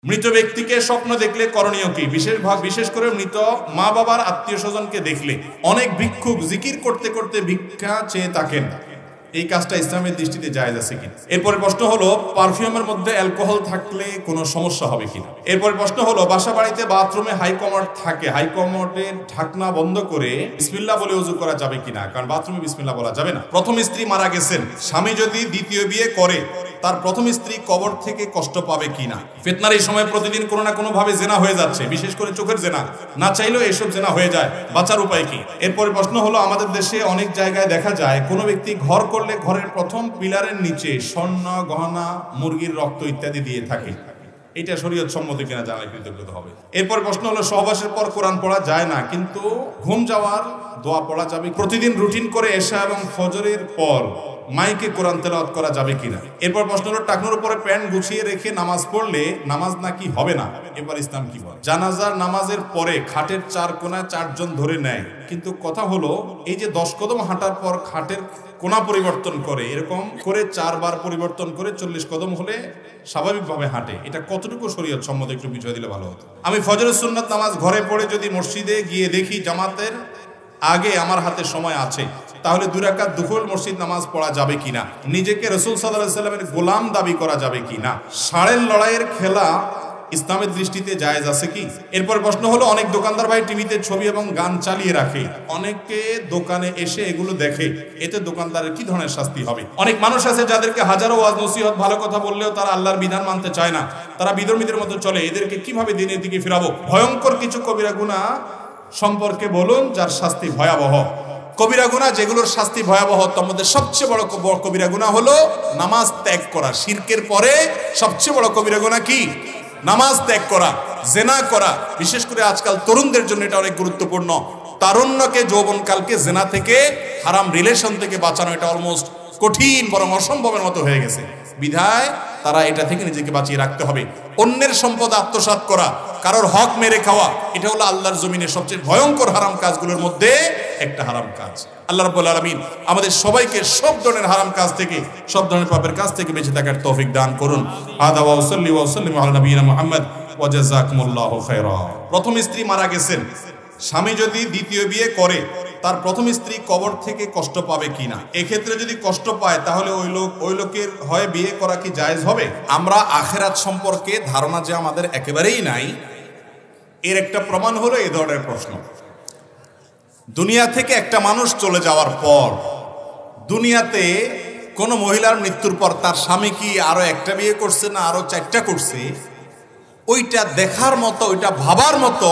মৃত ব্যক্তিকে স্বপ্ন দেখলে করণীয় কি? বিশেষ করে মৃত মা বাবার আত্মীয় স্বজনকে দেখলে অনেক ভিক্ষুক জিকির করতে করতে ভিক্ষা চেয়ে থাকেন, এই কাজটা ইসলামের দৃষ্টিতে জায়েজ আছে কিনা? এরপরে প্রশ্ন হলো পারফিউমের মধ্যে অ্যালকোহল থাকলে কোনো সমস্যা হবে কিনা? এরপরে প্রশ্ন হলো বাসা বাড়িতে বাথরুমে হাইকমোড থাকে, হাইকমোডের ঢাকনা বন্ধ করে বিসমিল্লাহ বলে ওযু করা যাবে কিনা? কারণ বাথরুমে বিসমিল্লাহ বলা যাবে না। প্রথম স্ত্রী মারা গেছেন, স্বামী যদি দ্বিতীয় বিয়ে করে তার প্রথম স্ত্রী কবর থেকে কষ্ট পাবে কিনা? ফিতনার এই সময় প্রতিদিন কোনো না কোনো ভাবে জেনা হয়ে যাচ্ছে, বিশেষ করে চোখের জেনা, না চাইলেও এসব জেনা হয়ে যায়, বাঁচার উপায় কি? এরপরে প্রশ্ন হলো আমাদের দেশে অনেক জায়গায় দেখা যায় কোনো ব্যক্তি ঘর করলে ঘরের প্রথম পিলারের নিচে স্বর্ণ গহনা, মুরগির রক্ত ইত্যাদি দিয়ে থাকে, এটা শরীয়ত সম্মত কিনা জানালে কৃতজ্ঞতা হবে। এরপর প্রশ্ন হলো সহবাসের পর কোরআন পড়া যায় না, কিন্তু ঘুম যাওয়ার দোয়া পড়া যাবে? প্রতিদিন রুটিন করে এশা এবং ফজরের পর মাইকে কোরআন তেলাওয়াত করা যাবে কিনা? এরপর প্রশ্ন হলো টাকনোর উপরে প্যান্ট গুছিয়ে রেখে নামাজ পড়লে নামাজ নাকি হবে না, এবার ইসলাম কি বলে? জানাজার নামাজের পরে খাটের চার কোণা চারজন ধরে নেয়, কিন্তু কথা হলো এই যে 10 কদম হাঁটার পর খাটের কোণা পরিবর্তন করে, এরকম করে 4 বার পরিবর্তন করে 40 কদম হলে স্বাভাবিকভাবে হাঁটে, এটা কতটুকু শরীয়ত সম্মত একটু বিষয় দিলে ভালো হতো। আমি ফজরের সুন্নাত নামাজ ঘরে পড়ে যদি মসজিদে গিয়ে দেখি জামাতের আগে আমার হাতে সময় আছে, তাহলে 2 রাকাত দুহুর মসজিদ নামাজ পড়া যাবে কিনা? নিজেকে রাসূল সাল্লাল্লাহু আলাইহি ওয়াসাল্লামের গোলাম দাবি করা যাবে কিনা? ষাঁড়ের লড়াইয়ের খেলা ইসলামের দৃষ্টিতে জায়েজ আছে কি? এরপর প্রশ্ন হলো অনেক দোকানদার ভাই টিভিতে ছবি এবং গান চালিয়ে রাখে, অনেকে দোকানে এসে এগুলো দেখে, এতে দোকানদারের কি ধরনের শাস্তি হবে? অনেক মানুষ আছে যাদেরকে হাজারো ওয়াজ নসিহত ভালো কথা বললেও তারা আল্লাহর বিধান মানতে চায় না, তারা বিধর্মীদের মতো চলে, এদেরকে কিভাবে দিনের দিকে ফিরাবো? ভয়ঙ্কর কিছু কবিরা গুনাহ সম্পর্কে বলুন যার শাস্তি ভয়াবহ। কবিরা গুনাহ যেগুলোর শাস্তি ভয়াবহ, তার মধ্যে সবচেয়ে বড় কবিরা গুনাহ হলো নামাজ ত্যাগ করা। শিরকের পরে সবচেয়ে বড় কবিরা গুনাহ কি? নামাজ ত্যাগ করা, জেনা করা। বিশেষ করে আজকাল তরুণদের জন্য এটা অনেক গুরুত্বপূর্ণ। তারুণ্যকে, যৌবনকালকে জেনা থেকে, হারাম রিলেশন থেকে বাঁচানো এটা অলমোস্ট কঠিন, বরং অসম্ভবের মতো হয়ে গেছে। বিধায় তারা এটা থেকে নিজেকে বাঁচিয়ে রাখতে হবে। অন্যের সম্পদ আত্মসাৎ করা, কারোর হক মেরে খাওয়া, এটা হলো আল্লাহর জমিনে সবচেয়ে ভয়ঙ্কর হারাম কাজগুলোর মধ্যে একটা হারাম কাজ। আল্লাহ রাব্বুল আলামিন আমাদের সবাইকে সব ধরনের হারাম কাজ থেকে, সব ধরনের পাপের কাজ থেকে বেঁচে থাকার তৌফিক দান করুন। আদা ওয়া সাল্লি ওয়া সাল্লিম আলা নবিয়িনা মুহাম্মদ ওয়া জাযাকুমুল্লাহু খায়রা। প্রথম স্ত্রী মারা গেছেন, স্বামী যদি দ্বিতীয় বিয়ে করে তার প্রথম স্ত্রী কবর থেকে কষ্ট পাবে কিনা? এক্ষেত্রে যদি কষ্ট পায় তাহলে ওই লোকের হয় বিয়ে করা কি জায়েজ হবে? আমরা আখিরাত সম্পর্কে ধারণা যে আমাদের একেবারেই নাই, এর একটা প্রমাণ হলো এই ধরনের প্রশ্ন। দুনিয়া থেকে একটা মানুষ চলে যাওয়ার পর, দুনিয়াতে কোনো মহিলার মৃত্যুর পর তার স্বামী কি আরো একটা বিয়ে করছে না আরো 4টা করছে, ওইটা দেখার মতো, ওইটা ভাবার মতো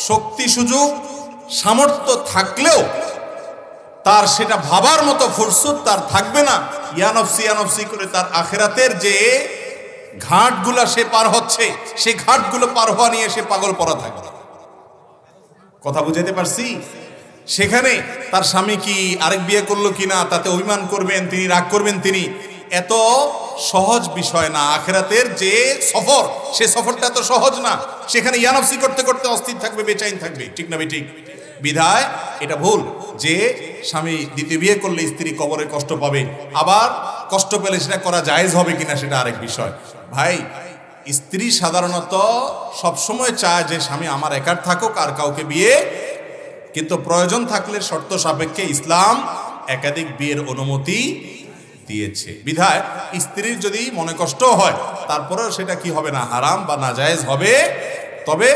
শক্তি, সুযোগ, সামর্থ্য থাকলেও তার সেটা ভাবার মতো ফুরসত তার থাকবে না। ইয়ানফসি করে তার আখিরাতের যে ঘাটগুলা সে পার হচ্ছে, সেই ঘাটগুলো পার হওয়া নিয়ে সে পাগল পড়া থাকবে। কথা বুঝাইতে পারছি? সেখানে তার স্বামী কি আরেক বিয়ে করলো কিনা তাতে অভিমান করবেন তিনি, রাগ করবেন তিনি, এত সহজ বিষয় না। আখিরাতের যে সফর, সে সফরটা তো সহজ না। সেখানে ইয়ানফসি করতে করতে অস্থির থাকবে, বেচাইন থাকবে, ঠিক না বেঠিক? বিধায় এটা ভুল যে স্বামী দ্বিতীয় বিয়ে করলে স্ত্রী কবরে কষ্ট পাবে। আবার কষ্ট পেলে সেটা করা জায়েজ হবে কিনা সেটা আরেক বিষয়। ভাই, স্ত্রী সাধারণত সবসময় চায় যে স্বামী আমার একার থাকুক, আর কাউকে বিয়ে, কিন্তু প্রয়োজন থাকলে শর্ত সাপেক্ষে ইসলাম একাধিক বিয়ের অনুমতি দিয়েছে। বিধায় স্ত্রীর যদি মনে কষ্ট হয় তারপরেও সেটা কি হবে না, হারাম বা নাজায়েজ হবে। তবে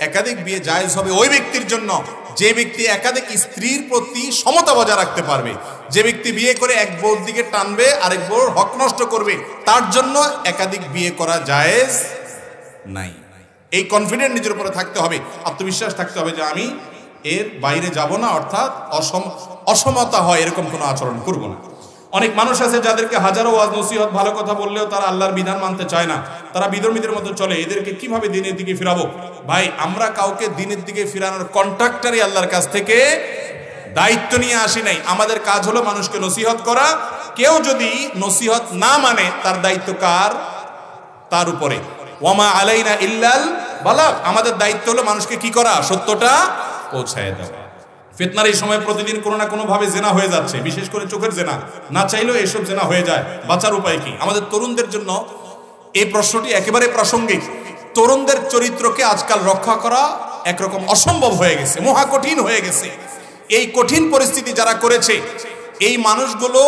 একাধিক বিয়ে জায়েজ হবে ওই ব্যক্তির জন্য যে ব্যক্তি একাধিক স্ত্রীর প্রতি সমতা বজায় রাখতে পারবে। যে ব্যক্তি বিয়ে করে এক বউর দিকে টানবে, আরেক বউর হক নষ্ট করবে, তার জন্য একাধিক বিয়ে করা জায়েজ নাই। এই কনফিডেন্ট নিজের উপরে থাকতে হবে, আত্মবিশ্বাস থাকতে হবে যে আমি এর বাইরে যাব না, অর্থাৎ অসমতা হয় এরকম কোনো আচরণ করব না। অনেক মানুষ আছে যাদেরকে হাজারো ওয়াজ নসিহত ভালো কথা বললেও তারা আল্লাহর বিধান মানতে চায় না, তারা বিধর্মীদের মতো চলে, এদেরকে কিভাবে দিনের দিকে ফিরাবো? ভাই, আমরা কাউকে দিনের দিকে ফিরানোর কন্ট্রাক্টরই আল্লাহর কাছ থেকে দায়িত্ব নিয়ে আসি নাই। আমাদের কাজ হলো মানুষকে নসিহত করা। কেউ যদি নসিহত না মানে তার দায়িত্ব কার? তার উপরে। ওয়ামা আলাইনা ইল্লাল বালাগ। আমাদের দায়িত্ব হলো মানুষকে কি করা? সত্যটা পৌঁছায় দেওয়া। ফিতনার এই সময় প্রতিদিন কোনো না কোনো ভাবে জেনা হয়ে যাচ্ছে, বিশেষ করে চোখের জেনা, না চাইলেও এসব জেনা হয়ে যায়, বাঁচার উপায় কি? আমাদের তরুণদের জন্য এই প্রশ্নটি একেবারে প্রাসঙ্গিক। তরুণদের চরিত্রকে আজকাল রক্ষা করা একরকম অসম্ভব হয়ে গেছে, মহা কঠিন হয়ে গেছে। এই কঠিন পরিস্থিতি যারা করেছে, এই মানুষগুলো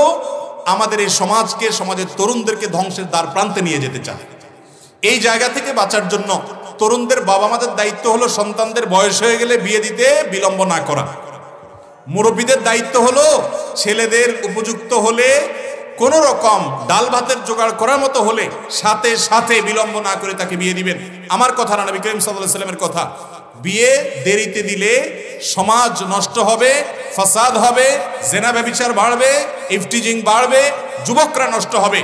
আমাদের এই সমাজকে, সমাজের তরুণদেরকে ধ্বংসের দ্বার প্রান্তে নিয়ে যেতে চায়। এই জায়গা থেকে বাঁচার জন্য তরুণদের বাবা মাদের দায়িত্ব হলো সন্তানদের বয়স হয়ে গেলে বিয়ে দিতে বিলম্ব না করা। মুরব্বীদের দায়িত্ব হলো ছেলেদের উপযুক্ত হলে, কোন রকম ডাল ভাতের জোগাড় করার মতো হলে সাথে সাথে বিলম্ব না করে তাকে বিয়ে দিবেন। আমার কথা না, নবী করিম সাল্লাল্লাহু আলাইহি ওয়াসাল্লামের কথা। বিয়ে দেরিতে দিলে সমাজ নষ্ট হবে, ফাসাদ হবে, জেনা ব্যভিচার বাড়বে, ইফটিজিং বাড়বে, যুবকরা নষ্ট হবে।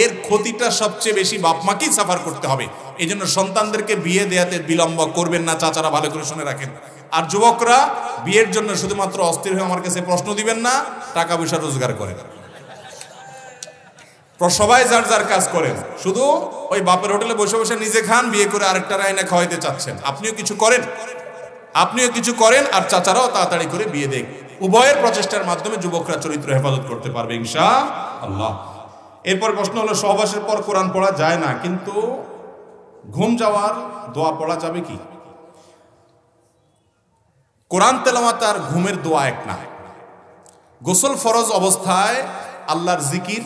এর ক্ষতিটা সবচেয়ে বেশি বাপ মাকেই সাফার করতে হবে। এই জন্য সন্তানদেরকে বিয়ে দেয়াতে বিলম্ব করবেন না, চাচারা ভালো করে শুনে রাখেন। আর যুবকরা বিয়ের জন্য শুধুমাত্র অস্থির হয়ে আমার কাছে প্রশ্ন দিবেন না, টাকা পয়সা রোজগার করেন। সবাই যার যার কাজ করেন, শুধু ওই বাপের হোটেলে বসে বসে নিজে খান, বিয়ে করে আরেকটা রায়না খাওয়াইতে চাচ্ছেন। আপনিও কিছু করেন, আপনিও কিছু করেন, আর চাচারাও তাড়াতাড়ি করে বিয়ে দেন। উভয়ের প্রচেষ্টার মাধ্যমে যুবকরা চরিত্র হেফাজত করতে পারবে ইনশাআল্লাহ। এরপর প্রশ্ন হলো, সহবাসের পর কোরআন পড়া যায় না, কিন্তু ঘুম যাওয়ার দোয়া পড়া যাবে কি? কোরআন তেলাওয়াত আর ঘুমের দোয়া এক না। গোসল ফরজ অবস্থায় আল্লাহর জিকির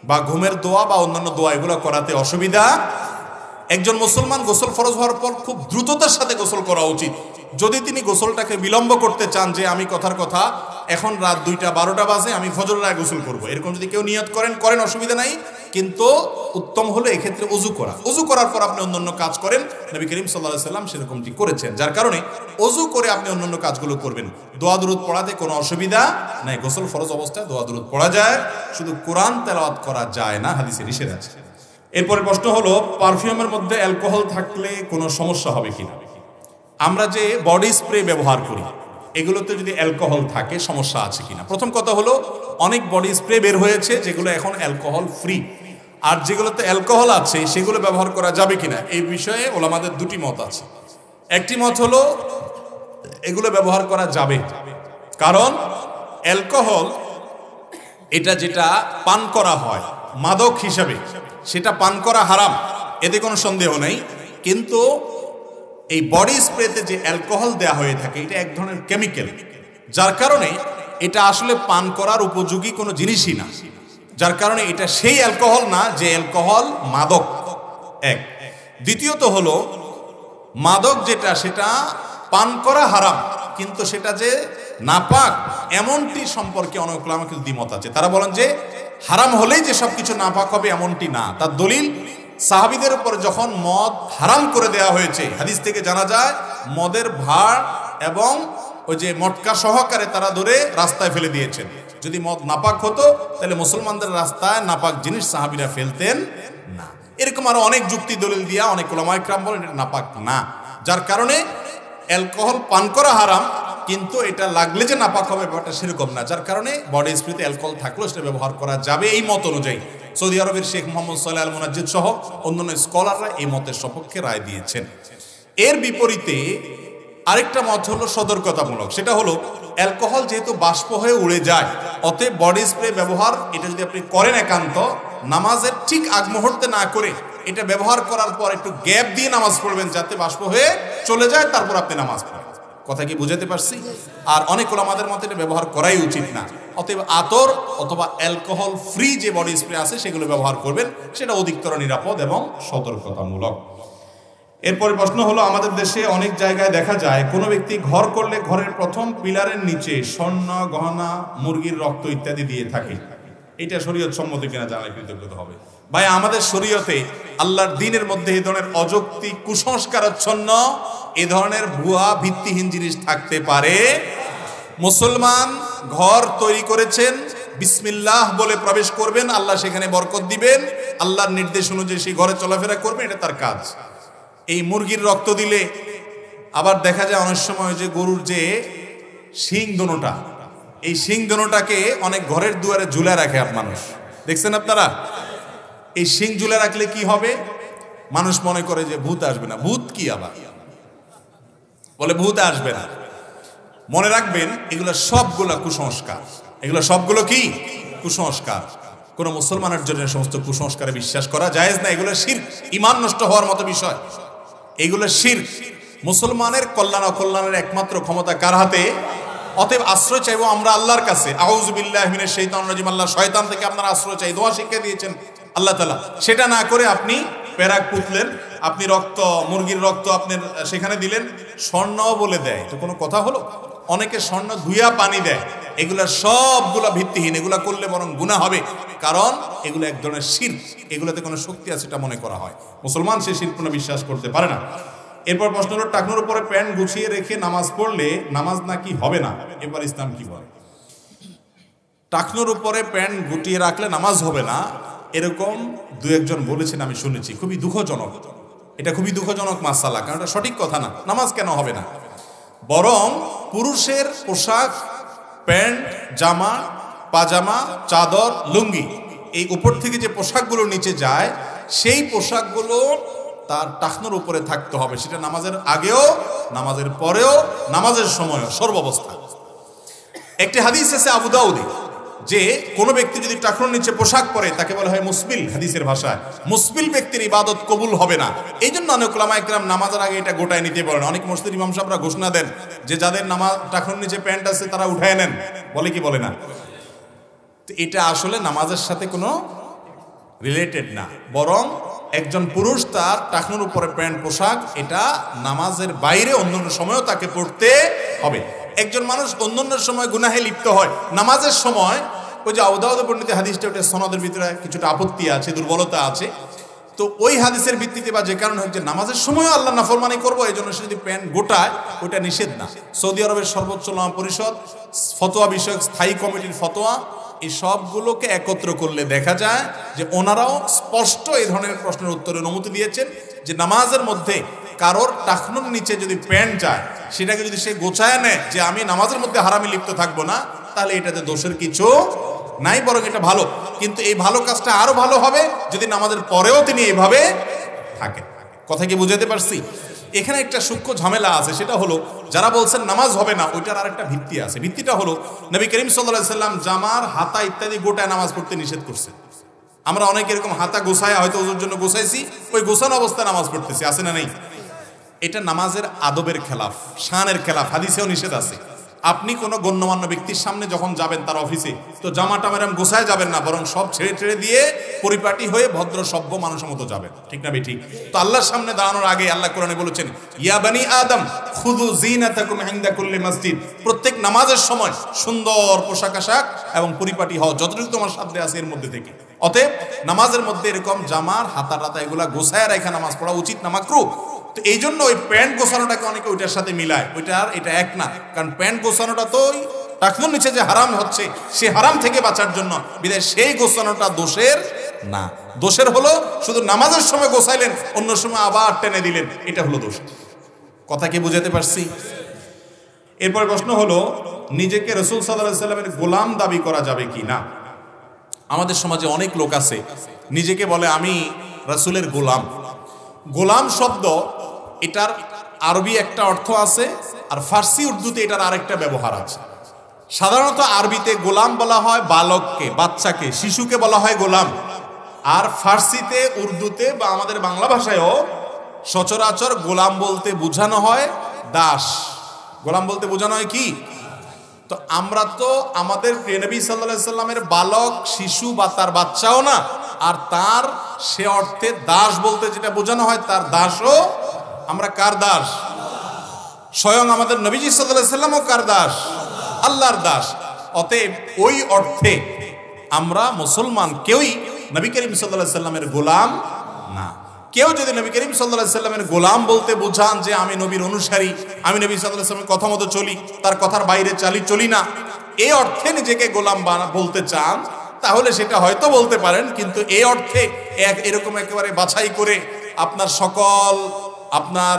বা ঘুমের দোয়া বা অন্যান্য দোয়া এগুলো করাতে অসুবিধা। একজন মুসলমান গোসল ফরজ হওয়ার পর খুব দ্রুততার সাথে গোসল করা উচিত। যদি তিনি গোসলটাকে বিলম্ব করতে চান, যে আমি কথার কথা এখন রাত 2টা 12টা বাজে, আমি ফজরের আগে গোসল করব, এরকম যদি কেউ নিয়ত করেন অসুবিধা নাই। কিন্তু উত্তম হলো এক্ষেত্রে ওযু করা। ওযু করার পর আপনি অন্যান্য কাজ করেন, নবী করিম সাল্লাল্লাহু আলাইহি ওয়াসাল্লাম সেরকমটি করেছেন। যার কারণে ওযু করে আপনি অন্যান্য কাজগুলো করবেন। দোয়া দুরূদ পড়াতে কোনো অসুবিধা নাই। গোসল ফরজ অবস্থায় দোয়া দুরূদ পড়া যায়, শুধু কোরআন তেলাওয়াত করা যায় না, হাদিসে নিষেধ আছে। এরপরে প্রশ্ন হলো, পারফিউমের মধ্যে অ্যালকোহল থাকলে কোনো সমস্যা হবে কিনা? আমরা যে বডি স্প্রে ব্যবহার করি, এগুলোতে যদি অ্যালকোহল থাকে সমস্যা আছে কিনা? প্রথম কথা হলো, অনেক বডি স্প্রে বের হয়েছে যেগুলো এখন অ্যালকোহল ফ্রি, আর যেগুলোতে অ্যালকোহল আছে সেগুলো ব্যবহার করা যাবে কিনা এই বিষয়ে ওলামাদের দুটি মত আছে। একটি মত হলো এগুলো ব্যবহার করা যাবে, কারণ অ্যালকোহল এটা যেটা পান করা হয় মাদক হিসাবে, সেটা পান করা হারাম, এতে কোনো সন্দেহ নেই। কিন্তু এই বডি স্প্রেতে যে অ্যালকোহল দেয়া হয়ে থাকে, এটা এক ধরনের কেমিক্যাল, যার কারণে এটা আসলে পান করার উপযোগী কোনো জিনিসই না। যার কারণে এটা সেই অ্যালকোহল না যে অ্যালকোহল মাদক। এক। দ্বিতীয়ত হলো, মাদক যেটা সেটা পান করা হারাম, কিন্তু সেটা যে নাপাক এমনটি সম্পর্কে অনেক উলামার দ্বিমত আছে। তারা বলেন যে হারাম হলেই যে সবকিছু নাপাক হবে এমনটি না। তার দলিল, সাহাবীদের উপর যখন মদ হারাম করে দেয়া হয়েছে, হাদিস থেকে জানা যায় মদের ভাড় এবং ওই যে মটকা সহকারে তারা ধরে রাস্তায় ফেলে দিয়েছেন। যদি মদ নাপাক হতো তাহলে মুসলমানদের রাস্তায় নাপাক জিনিস সাহাবীরা ফেলতেন না। এরকম আরো অনেক যুক্তি দলিল দিয়া অনেক উলামায়ে কেরাম বলেন এটা নাপাক না। যার কারণে অ্যালকোহল পান করা হারাম, কিন্তু এটা লাগলে যে নাপাক হবে ব্যাপারটা সেরকম না। যার কারণে বডি স্প্রেতে অ্যালকোহল থাকলেও সেটা ব্যবহার করা যাবে এই মত অনুযায়ী। সৌদি আরবের শেখ মোহাম্মদ সালেহ আল মুনাজ্জিদ সহ অন্যান্য স্কলাররা এই মতের সপক্ষে রায় দিয়েছেন। এর বিপরীতে আরেকটা মত হলো সতর্কতামূলক। সেটা হলো অ্যালকোহল যেহেতু বাষ্প হয়ে উড়ে যায়, অতএব বডি স্প্রে ব্যবহার এটা যদি আপনি করেন একান্ত, নামাজের ঠিক আগ মুহূর্তে না করে এটা ব্যবহার করার পর একটু গ্যাপ দিয়ে নামাজ পড়বেন, যাতে বাষ্প হয়ে চলে যায়, তারপর আপনি নামাজ পড়েন। কথা কি বুঝাতে পারছি? আর অনেক ওলামাদের মতে এটা ব্যবহার করাই উচিত না। অতএব আতর অথবা অ্যালকোহল ফ্রি যে বডি স্প্রে আছে সেগুলো ব্যবহার করবেন, সেটা অধিকতর নিরাপদ এবং সতর্কতামূলক। এরপরে প্রশ্ন হলো, আমাদের দেশে অনেক জায়গায় দেখা যায় কোনো ব্যক্তি ঘর করলে ঘরের প্রথম পিলারের নিচে স্বর্ণ গহনা, মুরগির রক্ত ইত্যাদি দিয়ে থাকে। এটা শরীয়ত সম্মত কিনা জানালে কৃতজ্ঞতা হবে। ভাই, আমাদের শরীয়তে আল্লাহর দ্বীনের মধ্যে এই ধরনের অযৌক্তিক কুসংস্কারাচ্ছন্ন এ ধরনের ভুয়া ভিত্তিহীন জিনিস থাকতে পারে? মুসলমান ঘর তৈরি করেছেন, বিসমিল্লাহ বলে প্রবেশ করবেন, আল্লাহ সেখানে বরকত দিবেন, আল্লাহর নির্দেশ অনুযায়ী সেই ঘরে চলাফেরা করবেন, এটা তার কাজ। এই মুরগির রক্ত দিলে আবার দেখা যায় অনেক সময় যে গরুর যে শিং দোনোটা, এই শিং দোনোটাকে অনেক ঘরের দুয়ারে ঝুলে রাখে মানুষ, দেখছেন আপনারা? এই শিং ঝুলে রাখলে কি হবে? মানুষ মনে করে যে ভূত আসবে না। ভূত কি আবার বলে ভূত আসবে না। মনে রাখবেন, এগুলো সবগুলো কুসংস্কার। এগুলো সবগুলো কি কুসংস্কার। কোনো মুসলমানের জন্য সমস্ত কুসংস্কারে বিশ্বাস করা জায়েজ না। এগুলো শিরক, ঈমান নষ্ট হওয়ার মতো বিষয়, এগুলো শিরক। মুসলমানের কল্যাণ অকল্যাণের একমাত্র ক্ষমতা কার হাতে? অতএব আশ্রয় চাইবো আমরা আল্লাহর কাছে। আউযু বিল্লাহি মিনাশ শাইতানির রাজিম। আল্লাহ শয়তান থেকে আপনারা আশ্রয় চাই, দোয়া শিক্ষা দিয়েছেন আল্লাহ তাআলা। সেটা না করে আপনি পেরাক পুতলেন, আপনি রক্ত, মুরগির রক্ত আপনি সেখানে দিলেন, স্বর্ণ বলে দেয়, তো কোনো কথা হলো? অনেকে স্বর্ণ ধুইয়া পানি দেয়, এগুলা সবগুলা ভিত্তিহীন। এগুলা করলে বরং গুনাহ হবে, কারণ এগুলো এক ধরনের শিরক। এগুলোতে কোনো শক্তি আছে এটা মনে করা হয়। মুসলমান সে শিরক কোনো বিশ্বাস করতে পারে না। এরপর প্রশ্ন হলো, টাকনোর উপরে প্যান্ট গুছিয়ে রেখে নামাজ পড়লে নামাজ নাকি হবে না, এবার ইসলাম কি বলে? টাকনোর উপরে প্যান্ট গুটিয়ে রাখলে নামাজ হবে না, এরকম দু একজন বলেছেন, আমি শুনেছি। খুবই দুঃখজনক, এটা খুবই দুঃখজনক মাসালা, কারণ এটা সঠিক কথা না। নামাজ কেন হবে না? বরং পুরুষের পোশাক, প্যান্ট, জামা, পাজামা, চাদর, লুঙ্গি, এই উপর থেকে যে পোশাকগুলো নিচে যায়, সেই পোশাকগুলো তার টাকনোর উপরে থাকতে হবে। সেটা নামাজের আগেও, নামাজের পরেও, নামাজের সময়ও, সর্বাবস্থা। একটি হাদিস আছে আবু দাউদে, যে কোনো ব্যক্তি যদি টাকনোর নিচে পোশাক পরে তাকে বলা হয় মুসবিল। হাদিসের ভাষায় মুসবিল ব্যক্তির ইবাদত কবুল হবে না। এই জন্য অনেক উলামা ইকরাম নামাজের আগে এটা গোটায় নিতে বলেন। অনেক মসজিদের ইমাম সাহেবরা ঘোষণা দেন যে যাদের নামাজ টাকনোর নিচে প্যান্ট আছে তারা উঠায় নেন, বলে কি বলে না? তো এটা আসলে নামাজের সাথে কোনো রিলেটেড না, বরং একজন পুরুষ তার টাকনোর উপরে প্যান্ট পোশাক, এটা নামাজের বাইরে অন্যান্য সময়ও তাকে পড়তে হবে। একজন মানুষ অন্যান্য সময় গুনাহে লিপ্ত হয়, নামাজের সময় ওই যে আবু দাউদ বর্ণিত হাদিসটা, ওটা সনদের ভিতরে কিছুটা আপত্তি আছে, দুর্বলতা আছে। তো ওই হাদিসের ভিত্তিতে বা যে কারণে হচ্ছে নামাজের সময়ও আল্লাহ নাফরমানি করবো, এই জন্য সে যদি প্যান্ট গোটায়, ওইটা নিষেধ না। সৌদি আরবের সর্বোচ্চ উলামা পরিষদ, ফতোয়া বিষয়ক স্থায়ী কমিটির ফতোয়া, এই সবগুলোকে একত্র করলে দেখা যায় যে ওনারাও স্পষ্ট এই ধরনের প্রশ্নের উত্তরে অনুমতি দিয়েছেন যে নামাজের মধ্যে কারোর টাকনোর নিচে যদি প্যান্ট যায়, সেটাকে যদি সে গোছায় নেয় যে আমি নামাজের মধ্যে হারামে লিপ্ত থাকবো না, তাহলে এটাতে দোষের কিছু নাই, বরং এটা ভালো। কিন্তু এই ভালো কাজটা আরো ভালো হবে যদি নামাজের পরেও তিনি এইভাবে থাকেন। কথা কি বুঝাতে পারছি? এখানে একটা সূক্ষ্ম ঝামেলা আছে, সেটা হলো যারা বলছেন নামাজ হবে না, ওইটার আরেকটা ভিত্তি আছে। ভিত্তিটা হলো নবী করিম সাল্লাল্লাহু আলাইহি সাল্লাম জামার, হাতা ইত্যাদি গোটায় নামাজ পড়তে নিষেধ করছেন। আমরা অনেকে এরকম হাতা গোছায়, হয়তো ওজোর জন্য গোছাইছি, ওই গোছানো অবস্থায় নামাজ পড়তেছি, আছে না নেই? এটা নামাজের আদবের খেলাফ, শানের খেলাফ, হাদিসেও নিষেধ আছে। আপনি কোনো গণ্যমান্য ব্যক্তির সামনে যখন যাবেন তার অফিসে, তো জামাটা মেরাম গোছায় যাবেন না, বরং সব ছেড়ে ছেড়ে দিয়ে পরিপাটি হয়ে ভদ্র সভ্য মানুষের মতো যাবেন, ঠিক না বেঠিক? তো আল্লাহর সামনে দাঁড়ানোর আগে আল্লাহ কোরআনে বলেছেন, ইয়া বানি আদম খুযু যিনাতাকুম ইনদা কুল্লি মসজিদ। প্রত্যেক নামাজের সময় সুন্দর পোশাক আশাক এবং পরিপাটি হও, যতটুকু তোমার সাধ্যে আছে এর মধ্যে থেকে। অতএব নামাজের মধ্যে এরকম জামার হাতা টাতা এগুলা গোছায় রেখে নামাজ পড়া উচিত না, মাকরুহ। তো এই জন্য ওই প্যান্ট গোছানোটাকে অনেকে ওইটার সাথে মিলায়, ওইটা আর এটা এক না। কারণ প্যান্ট গোছানোটা তো ওই টাকনোর নিচে যে হারাম হচ্ছে, সে হারাম থেকে বাঁচার জন্য, বিধায় সেই গোছানোটা দোষের না। দোষের হলো শুধু নামাজের সময় গোছাইলেন, অন্য সময় আবার টেনে দিলেন, এটা হলো দোষ। কথা কি বুঝাতে পারছি? এরপর প্রশ্ন হলো, নিজেকে রাসূল সাল্লাল্লাহু আলাইহি সাল্লামের গোলাম দাবি করা যাবে কি না? আমাদের সমাজে অনেক লোক আছে নিজেকে বলে আমি রাসূলের গোলাম। গোলাম শব্দ, এটার আরবি একটা অর্থ আছে, আর ফার্সি উর্দুতে এটার আরেকটা ব্যবহার আছে। সাধারণত আরবিতে গোলাম বলা হয় বালককে, বাচ্চাকে, শিশুকে বলা হয় গোলাম। আর ফার্সিতে, উর্দুতে বা আমাদের বাংলা ভাষায়ও সচরাচর গোলাম বলতে বোঝানো হয় দাস। গোলাম বলতে বোঝানো হয় কি? তো আমরা তো আমাদের প্রিয় নবী সাল্লাল্লাহু আলাইহি সাল্লামের বালক, শিশু বা তার বাচ্চাও না, আর তার সে অর্থে দাস বলতে যেটা বোঝানো হয় তার দাসও। আমরা কার দাস? স্বয়ং আমাদের নবীজি সাল্লাল্লাহু আলাইহি সাল্লামও কার দাস? আল্লাহর দাস। অতএব ওই অর্থে আমরা মুসলমান কেউই নবী করিম সাল্লাল্লাহু আলাইহি সাল্লামের গোলাম না। কেউ যদি নবী করিম সাল্লাল্লাহু আলাইহি সাল্লামের গোলাম বলতে বোঝান যে আমি নবীর অনুসারী, আমি নবী সাল্লাল্লাহু আলাইহি সাল্লামের কথা মতো চলি, তার কথার বাইরে চলি না, এই অর্থে নিজেকে গোলাম বলতে চান, তাহলে সেটা হয়তো বলতে পারেন। কিন্তু এই অর্থে এরকম একেবারে বাছাই করে আপনার সকল আপনার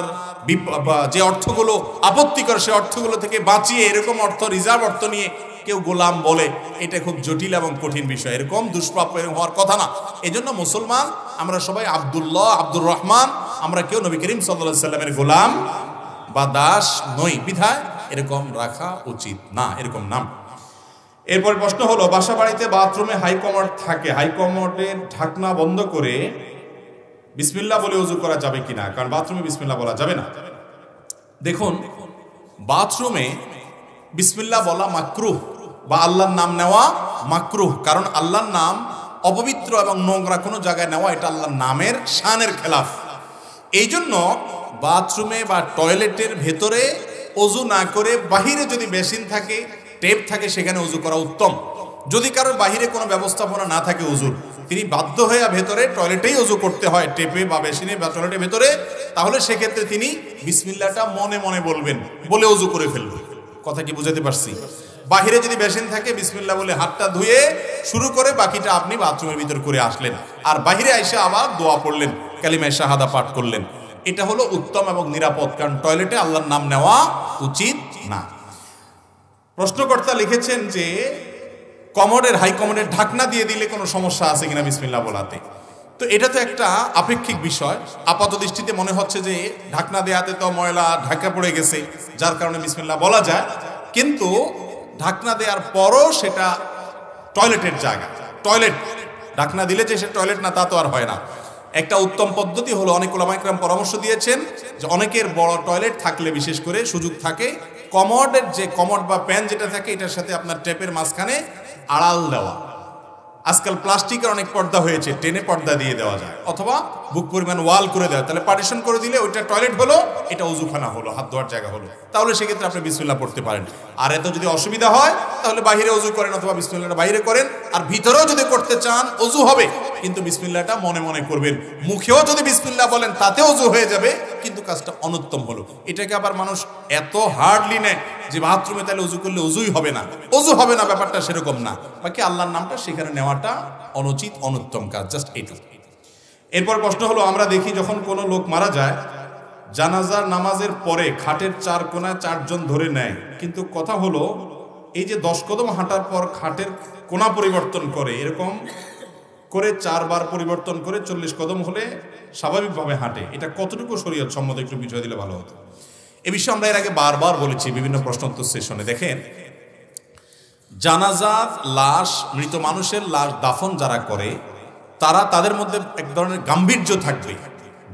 যে অর্থগুলো আপত্তিকর, সে অর্থগুলো থেকে বাঁচিয়ে এরকম অর্থ, রিজার্ভ অর্থ নিয়ে কেউ গোলাম বলে, এটা খুব জটিল এবং কঠিন বিষয়। এরকম দুষ্প্রাপ্য হওয়ার কথা না। এই জন্য মুসলমান আমরা সবাই আব্দুল্লাহ, আব্দুর রহমান, আমরা কেউ নবী করিম সাল্লাল্লাহু আলাইহি সাল্লামের গোলাম বা দাস নই, বিধায় এরকম রাখা উচিত না, এরকম নাম। এরপর প্রশ্ন হলো, বাসা বাড়িতে বাথরুমে হাই কমোড থাকে, হাই কমোডের ঢাকনা বন্ধ করে বিসমিল্লাহ বলে ওযু করা যাবে কিনা? কারণ বাথরুমে বিসমিল্লাহ বলা যাবে না। দেখুন, বাথরুমে বিসমিল্লাহ বলা মাকরুহ বা আল্লাহর নাম নেওয়া মাকরুহ, কারণ আল্লাহর নাম অপবিত্র এবং নোংরা কোনো জায়গায় নেওয়া এটা আল্লাহর নামের শানের খেলাফ। এই জন্য বাথরুমে বা টয়লেটের ভেতরে ওযু না করে বাহিরে যদি বেসিন থাকে, টেপ থাকে, সেখানে ওযু করা উত্তম। যদি কারোর বাহিরে কোনো ব্যবস্থাপনা না থাকে ওযুর, তিনি বাধ্য হয়ে ভেতরে টয়লেটেই ওযু করতে হয়, টেপে বা বেসিনে বা টয়লেটের ভেতরে, তাহলে সেক্ষেত্রে তিনি বিসমিল্লাহটা মনে মনে বলবেন, বলে ওযু করে ফেলবেন। কথা কি বুঝাতে পারছি? বাহিরে যদি বেসিন থাকে বিসমিল্লাহ বলে হাতটা ধুয়ে শুরু করে বাকিটা আপনি বাথরুমের ভিতর করে আসলেন, আর বাহিরে এসে আবার দোয়া পড়লেন, কালিমায়ে শাহাদা পাঠ করলেন। এটা হলো উত্তম এবং নিরাপদ, কারণ টয়লেটে আল্লাহর নাম নেওয়া উচিত না। প্রশ্নকর্তা লিখেছেন যে কমোডের হাই কমোডের ঢাকনা দিয়ে দিলে কোনো সমস্যা আছে কিনা বিসমিল্লাহ বলাতে। তো এটা তো একটা আপেক্ষিক বিষয়। আপাত দৃষ্টিতে মনে হচ্ছে যে ঢাকনা দেওয়াতে তো ময়লা ঢাকা পড়ে গেছে, যার কারণে বিসমিল্লাহ বলা যায়, কিন্তু ঢাকনা দেওয়ার পরও সেটা টয়লেটের জায়গা, টয়লেট ঢাকনা দিলে যে সে টয়লেট না তা তো আর হয় না। একটা উত্তম পদ্ধতি হলো, অনেক উলামায়ে কেরাম পরামর্শ দিয়েছেন যে অনেকের বড় টয়লেট থাকলে বিশেষ করে সুযোগ থাকে, কমোডের যে কমোড বা প্যান যেটা থাকে এটার সাথে আপনার টেপের মাঝখানে আড়াল দেওয়া। আজকাল প্লাস্টিকের অনেক পর্দা হয়েছে, টেনে পর্দা দিয়ে দেওয়া যায়, অথবা বুক পরিমাণ ওয়াল করে দেওয়া, তাহলে পার্টিশন করে দিলে ওইটা টয়লেট হলো, এটা ওযুখানা হলো, হাত ধোয়ার জায়গা হলো, তাহলে সেক্ষেত্রে আপনি বিসমিল্লাহ পড়তে পারেন। আর এত যদি অসুবিধা হয় তাহলে বাইরে ওযু করেন, অথবা বিসমিল্লাহটা বাইরে করেন। আর ভিতরেও যদি করতে চান ওযু হবে, কিন্তু বিসমিল্লাহটা মনে মনে করবেন। মুখেও যদি বিসমিল্লাহ বলেন তাতে ওযু হয়ে যাবে, কিন্তু কাজটা অনুত্তম হলো। এটাকে আবার মানুষ এত হার্ডলি নেয় যে বাথরুমে তাহলে ওযু করলে ওযুই হবে না, ওযু হবে না, ব্যাপারটা সেরকম না। বাকি আল্লাহর নামটা সেখানে নেওয়াটা অনুচিত, অনুত্তম কাজ, জাস্ট এইটুকু। এরপর প্রশ্ন হলো, আমরা দেখি যখন কোনো লোক মারা যায়, জানাজার নামাজের পরে খাটের চার কোণায় চারজন ধরে নেয়, কিন্তু কথা হলো এই যে 10 কদম হাঁটার পর খাটের কোণা পরিবর্তন করে, এরকম করে 4 বার পরিবর্তন করে 40 কদম হলে স্বাভাবিকভাবে হাঁটে, এটা কতটুকু শরীয়ত সম্মত একটু বিষয় দিলে ভালো হতো। এ বিষয়ে আমরা এর আগে বারবার বলেছি বিভিন্ন প্রশ্নোত্তর সেশনে। দেখেন, জানাজার লাশ, মৃত মানুষের লাশ দাফন যারা করে, তারা তাদের মধ্যে এক ধরনের গাম্ভীর্য থাকবে,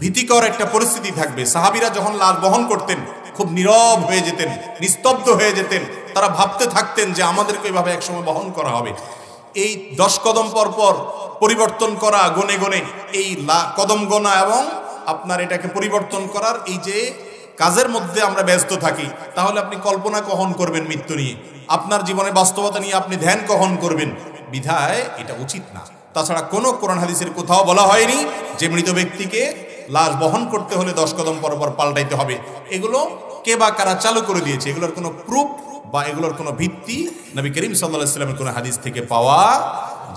ভীতিকর একটা পরিস্থিতি থাকবে। সাহাবীরা যখন লাশ বহন করতেন খুব নীরব হয়ে যেতেন, নিস্তব্ধ হয়ে যেতেন, তারা ভাবতে থাকতেন যে আমাদেরকে এইভাবে একসময় বহন করা হবে। এই 10 কদম পর পর পরিবর্তন করা, গনে গনে এই কদম গোনা এবং আপনার এটাকে পরিবর্তন করার এই যে কাজের মধ্যে আমরা ব্যস্ত থাকি, তাহলে আপনি কল্পনা কখন করবেন মৃত্যু নিয়ে, আপনার জীবনের বাস্তবতা নিয়ে আপনি ধ্যান কখন করবেন? বিধায় এটা উচিত না। তাছাড়া কোনো কোরআন হাদিসের কোথাও বলা হয়নি যে মৃত ব্যক্তিকে লাশ বহন করতে হলে 10 কদম পর পর পাল্টাইতে হবে। এগুলো কে বা কারা চালু করে দিয়েছে, এগুলোর কোনো প্রুফ বা এগুলোর কোনো ভিত্তি নবী করিম সাল্লাল্লাহু আলাইহি ওয়াসাল্লামের কোনো হাদিস থেকে পাওয়া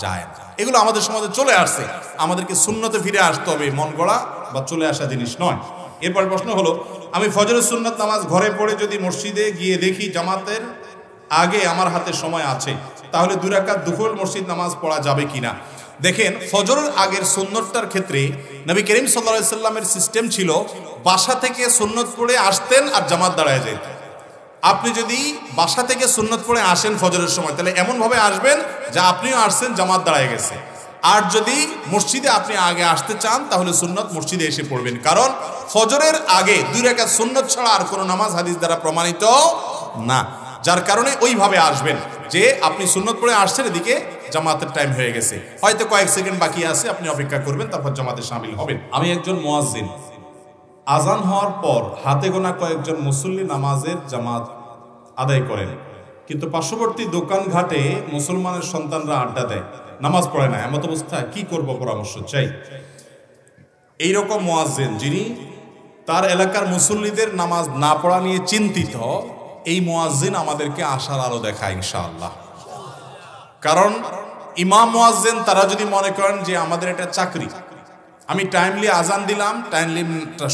যায় না। এগুলো আমাদের সমাজে চলে আসছে, আমাদেরকে সুন্নতে ফিরে আসতে হবে, মন গড়া বা চলে আসা জিনিস নয়। এরপর প্রশ্ন হলো, আমি ফজরের সুন্নাত নামাজ ঘরে পড়ে যদি মসজিদে গিয়ে দেখি জামাতের আগে আমার হাতে সময় আছে, তাহলে 2 রাকাত দুপুর মসজিদ নামাজ পড়া যাবে কিনা? দেখেন, ফজরের আগের সুন্নতটার ক্ষেত্রে নবী করিম সাল্লাল্লাহু আলাইহি ওয়াসাল্লামের সিস্টেম ছিল, বাসা থেকে সুন্নত পড়ে আসতেন আর জামাত দাঁড়ায় যেতেন। আপনি যদি বাসা থেকে সুন্নত পড়ে আসেন ফজরের সময়, তাহলে এমনভাবে আসবেন যে আপনিও আসছেন, জামাত দাঁড়ায় গেছে। আর যদি মসজিদে আপনি আগে আসতে চান, তাহলে সুন্নত মসজিদে এসে পড়বেন, কারণ ফজরের আগে 2 রাকাত সুন্নত ছাড়া আর কোনো নামাজ হাদিস দ্বারা প্রমাণিত না। যার কারণে ওইভাবে আসবেন যে আপনি সুন্নত পড়ে আসছেন, এদিকে জামাতের টাইম হয়ে গেছে, হয়তো কয়েক সেকেন্ড বাকি আছে, আপনি অপেক্ষা করবেন, তারপর জামাতে শামিল হবেন। আমি একজন মুয়াজ্জিন, আজান হওয়ার পর হাতে গোনা কয়েকজন মুসল্লি নামাজের জামাত আদায় করেন, কিন্তু পার্শ্ববর্তী দোকান ঘাটে মুসলমানের সন্তানরা আড্ডা দেয়, নামাজ পড়ে না। এমত অবস্থায় কি করব, পরামর্শ চাই। এইরকম মুয়াজ্জিন যিনি তার এলাকার মুসল্লিদের নামাজ না পড়া নিয়ে চিন্তিত, এই মুয়াজ্জিন আমাদেরকে আশার আলো দেখায় ইনশাআল্লাহ। কারণ ইমাম মুয়াজ্জিন তারা যদি মনে করেন যে আমাদের এটা চাকরি, আমি টাইমলি আজান দিলাম, টাইমলি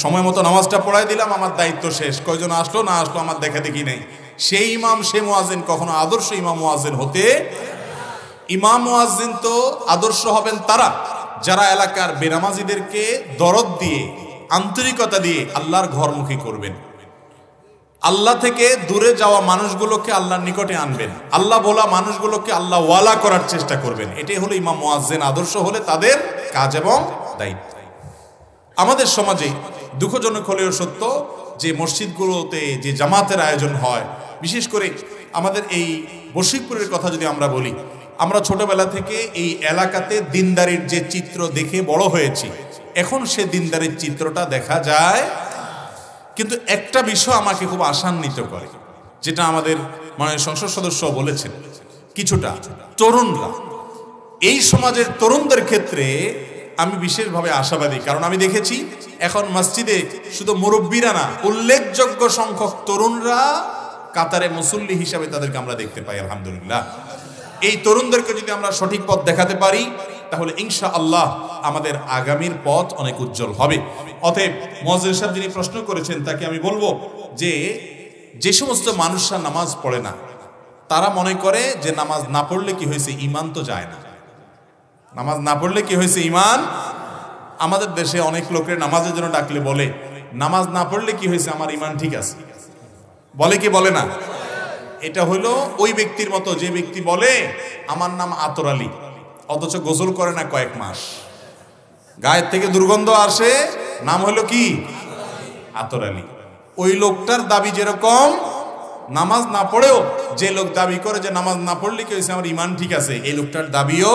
সময় মতো নামাজটা পড়াই দিলাম, আমার দায়িত্ব শেষ, কয়জন আসলো না আসলো আমার দেখা দেখি নেই, সেই ইমাম সে মুয়াজ্জিন কখনো আদর্শ ইমাম মুয়াজ্জিন হতে। ইমাম মুয়াজ্জিন তো আদর্শ হবেন তারা যারা এলাকার বেনামাজিদেরকে দরদ দিয়ে, আন্তরিকতা দিয়ে আল্লাহর ঘরমুখী করবেন। আল্লাহ থেকে দূরে যাওয়া মানুষগুলোকে আল্লাহর নিকটে আনবেন, আল্লাহ বলা মানুষগুলোকে আল্লাহ ওয়ালা করার চেষ্টা করবেন। এটাই হলো ইমাম মুয়াজ্জিন আদর্শ হলে তাদের কাজ এবং দায়িত্ব। আমাদের সমাজে দুঃখজনক হলেও সত্য যে মসজিদগুলোতে যে জামাতের আয়োজন হয়, বিশেষ করে আমাদের এই বশিকপুরের কথা যদি আমরা বলি, আমরা ছোটবেলা থেকে এই এলাকাতে দিনদারির যে চিত্র দেখে বড় হয়েছি, এখন সে দিনদারির চিত্রটা দেখা যায়। কিন্তু একটা বিষয় আমাকে খুব আশান্বিত করে, যেটা আমাদের মাননীয় সংসদ সদস্য বলেছেন, কিছুটা তরুণরা, এই সমাজের তরুণদের ক্ষেত্রে আমি বিশেষভাবে আশাবাদী। কারণ আমি দেখেছি এখন মসজিদে শুধু মুরব্বীরা না, উল্লেখযোগ্য সংখ্যক তরুণরা কাতারে মুসল্লি হিসাবে তাদেরকে আমরা দেখতে পাই। আলহামদুলিল্লাহ, এই তরুণদেরকে যদি আমরা সঠিক পথ দেখাতে পারি তাহলে ইনশাআল্লাহ আমাদের আগামীর পথ অনেক উজ্জ্বল হবে। অতএব মুয়াজ্জিন সাহেব যিনি প্রশ্ন করেছেন তাকে আমি বলবো যে সমস্ত মানুষরা নামাজ পড়ে না, তারা মনে করে যে নামাজ না পড়লে কি হয়েছে, ঈমান তো যায় না। নামাজ না পড়লে কি হয়েছে, ঈমান। আমাদের দেশে অনেক লোকের নামাজের জন্য ডাকলে বলে, নামাজ না পড়লে কি হয়েছে, আমার ঈমান ঠিক আছে। বলে কি বলে না? এটা হলো ওই ব্যক্তির মতো যে ব্যক্তি বলে আমার নাম আতর আলী, অথচ গোসল করে না কয়েক মাস, গায়ের থেকে দুর্গন্ধ আসে, নাম হলো কি আতর আলী। ওই লোকটার দাবি যেরকম, নামাজ না পড়েও যে লোক দাবি করে যে নামাজ না পড়লে কি হয়েছে, আমার ঈমান ঠিক আছে, এই লোকটার দাবিও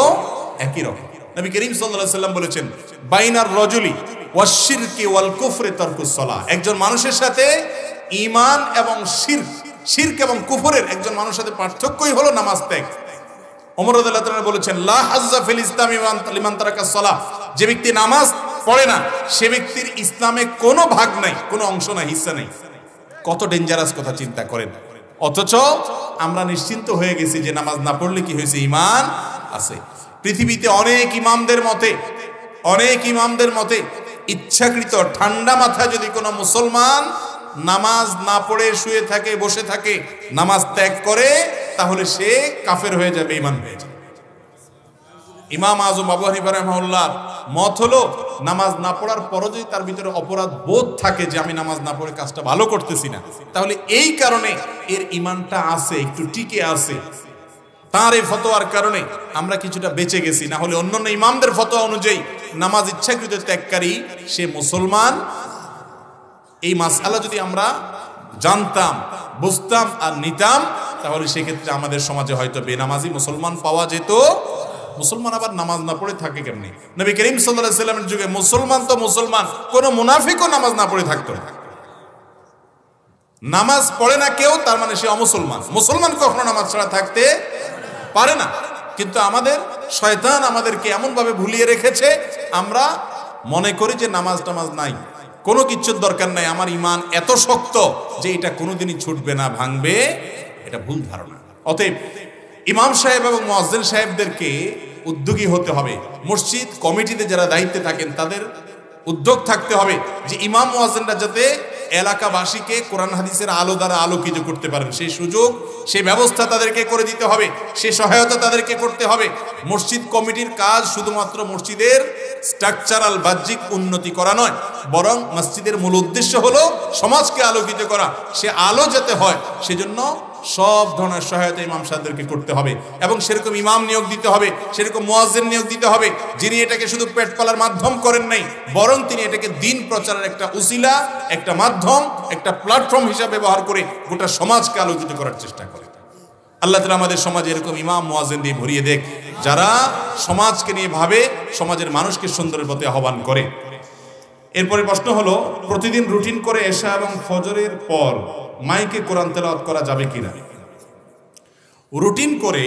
একই রকম। নবী করিম সাল্লাল্লাহু আলাইহি ওয়াসাল্লাম বলেছেন, বাইনার রজুলি ওয়াশ শিরকি ওয়াল কুফরি তারকুস সালাহ। একজন মানুষের সাথে ঈমান এবং শিরক এবং কুফরের একজন মানুষের সাথে পার্থক্যই হলো নামাজ ত্যাগ। ওমর রাদিয়াল্লাহু তাআলা বলেছেন, লা হাজ্জা ফিল ইসলামি লিমান তারাকাস সালাহ। যে ব্যক্তি নামাজ পড়ে না সে ব্যক্তির ইসলামে কোনো ভাগ নাই, কোনো অংশ নাই, হিস্সা নাই। কত ডেঞ্জারাস কথা চিন্তা করেন। অথচ আমরা নিশ্চিন্ত হয়ে গেছি যে নামাজ না পড়লে কি হয়েছে, ঈমান আছে। পৃথিবীতে অনেক ইমামদের মতে ইচ্ছাকৃত ঠান্ডা মাথায় যদি কোনো মুসলমান নামাজ না পড়ে শুয়ে থাকে, বসে থাকে, নামাজ ত্যাগ করে, তাহলে সে কাফের হয়ে যাবে, ঈমান হয়ে যাবে। ইমাম আযম আবু হানিফা রাহিমাহুল্লাহ মত হলো, নামাজ না পড়ার পরও যদি তার ভিতরে অপরাধ বোধ থাকে যে আমি নামাজ না পড়ে কাজটা ভালো করতেছি না, তাহলে এই কারণে এর ঈমানটা আছে, একটু টিকে আছে। তার এই ফতোয়ার কারণে আমরা কিছুটা বেঁচে গেছি, না হলে অন্যান্য ইমামদের ফতোয়া অনুযায়ী নামাজ ইচ্ছাকৃত ত্যাগকারী সে মুসলমান। এই মাসআলা যদি আমরা জানতাম, বুঝতাম আর নিতাম, তাহলে সেক্ষেত্রে আমাদের সমাজে হয়তো বেনামাজি মুসলমান পাওয়া যেত। মুসলমান আবার নামাজ না পড়ে থাকে কেমনি? নবী করিম সাল্লাল্লাহু আলাইহি ওয়াসাল্লামের যুগে মুসলমান তো মুসলমান, কোন মুনাফিকও নামাজ না পড়ে থাকতো না। নামাজ পড়ে না কেউ, তার মানে সে অমুসলমান। মুসলমান কখনো নামাজ ছাড়া থাকতে পারে না। কিন্তু আমাদের শয়তান আমাদেরকে এমন ভাবে ভুলিয়ে রেখেছে, আমরা মনে করি যে নামাজ টামাজ নাই, কোনো কিচ্ছুর দরকার নাই, আমার ঈমান এত শক্ত যে এটা কোনোদিনই ছুটবে না, ভাঙবে। এটা ভুল ধারণা। অতএব ইমাম সাহেব এবং মুয়াজ্জিন সাহেবদেরকে উদ্যোগী হতে হবে। মসজিদ কমিটিতে যারা দায়িত্বে থাকেন তাদের উদ্যোগ থাকতে হবে যে ইমাম মুয়াজ্জিনরা যাতে এলাকাবাসীকে কোরআন হাদিসের আলো দ্বারা আলোকিত করতে পারেন, সেই সুযোগ, সেই ব্যবস্থা তাদেরকে করে দিতে হবে, সেই সহায়তা তাদেরকে করতে হবে। মসজিদ কমিটির কাজ শুধুমাত্র মসজিদের স্ট্রাকচারাল বাহ্যিক উন্নতি করা নয়, বরং মসজিদের মূল উদ্দেশ্য হলো সমাজকে আলোকিত করা। সে আলো যাতে হয় সেজন্য সব ধরনের সহায়তা ইমাম সাহেবদেরকে করতে হবে, এবং সেরকম ইমাম নিয়োগ দিতে হবে, সেরকম মুয়াজ্জিন নিয়োগ দিতে হবে, যিনি এটাকে শুধু পেট পালার মাধ্যম করেন নাই, বরং তিনি এটাকে দিন প্রচারের একটা উসিলা, একটা মাধ্যম, একটা প্ল্যাটফর্ম হিসাবে ব্যবহার করে গোটা সমাজকে আলোকিত করার চেষ্টা করেন। আল্লাহ তাআলা আমাদের সমাজে এরকম ইমাম মুয়াজ্জিন দিয়ে ভরিয়ে দেখ, যারা সমাজকে নিয়ে ভাবে, সমাজের মানুষকে সুন্দরের পথে আহ্বান করে। এরপরে প্রশ্ন হলো, প্রতিদিন রুটিন করে এশা এবং ফজরের পর মাইকে কোরআন তেলাওয়াত করা যাবে কিনা? রুটিন করে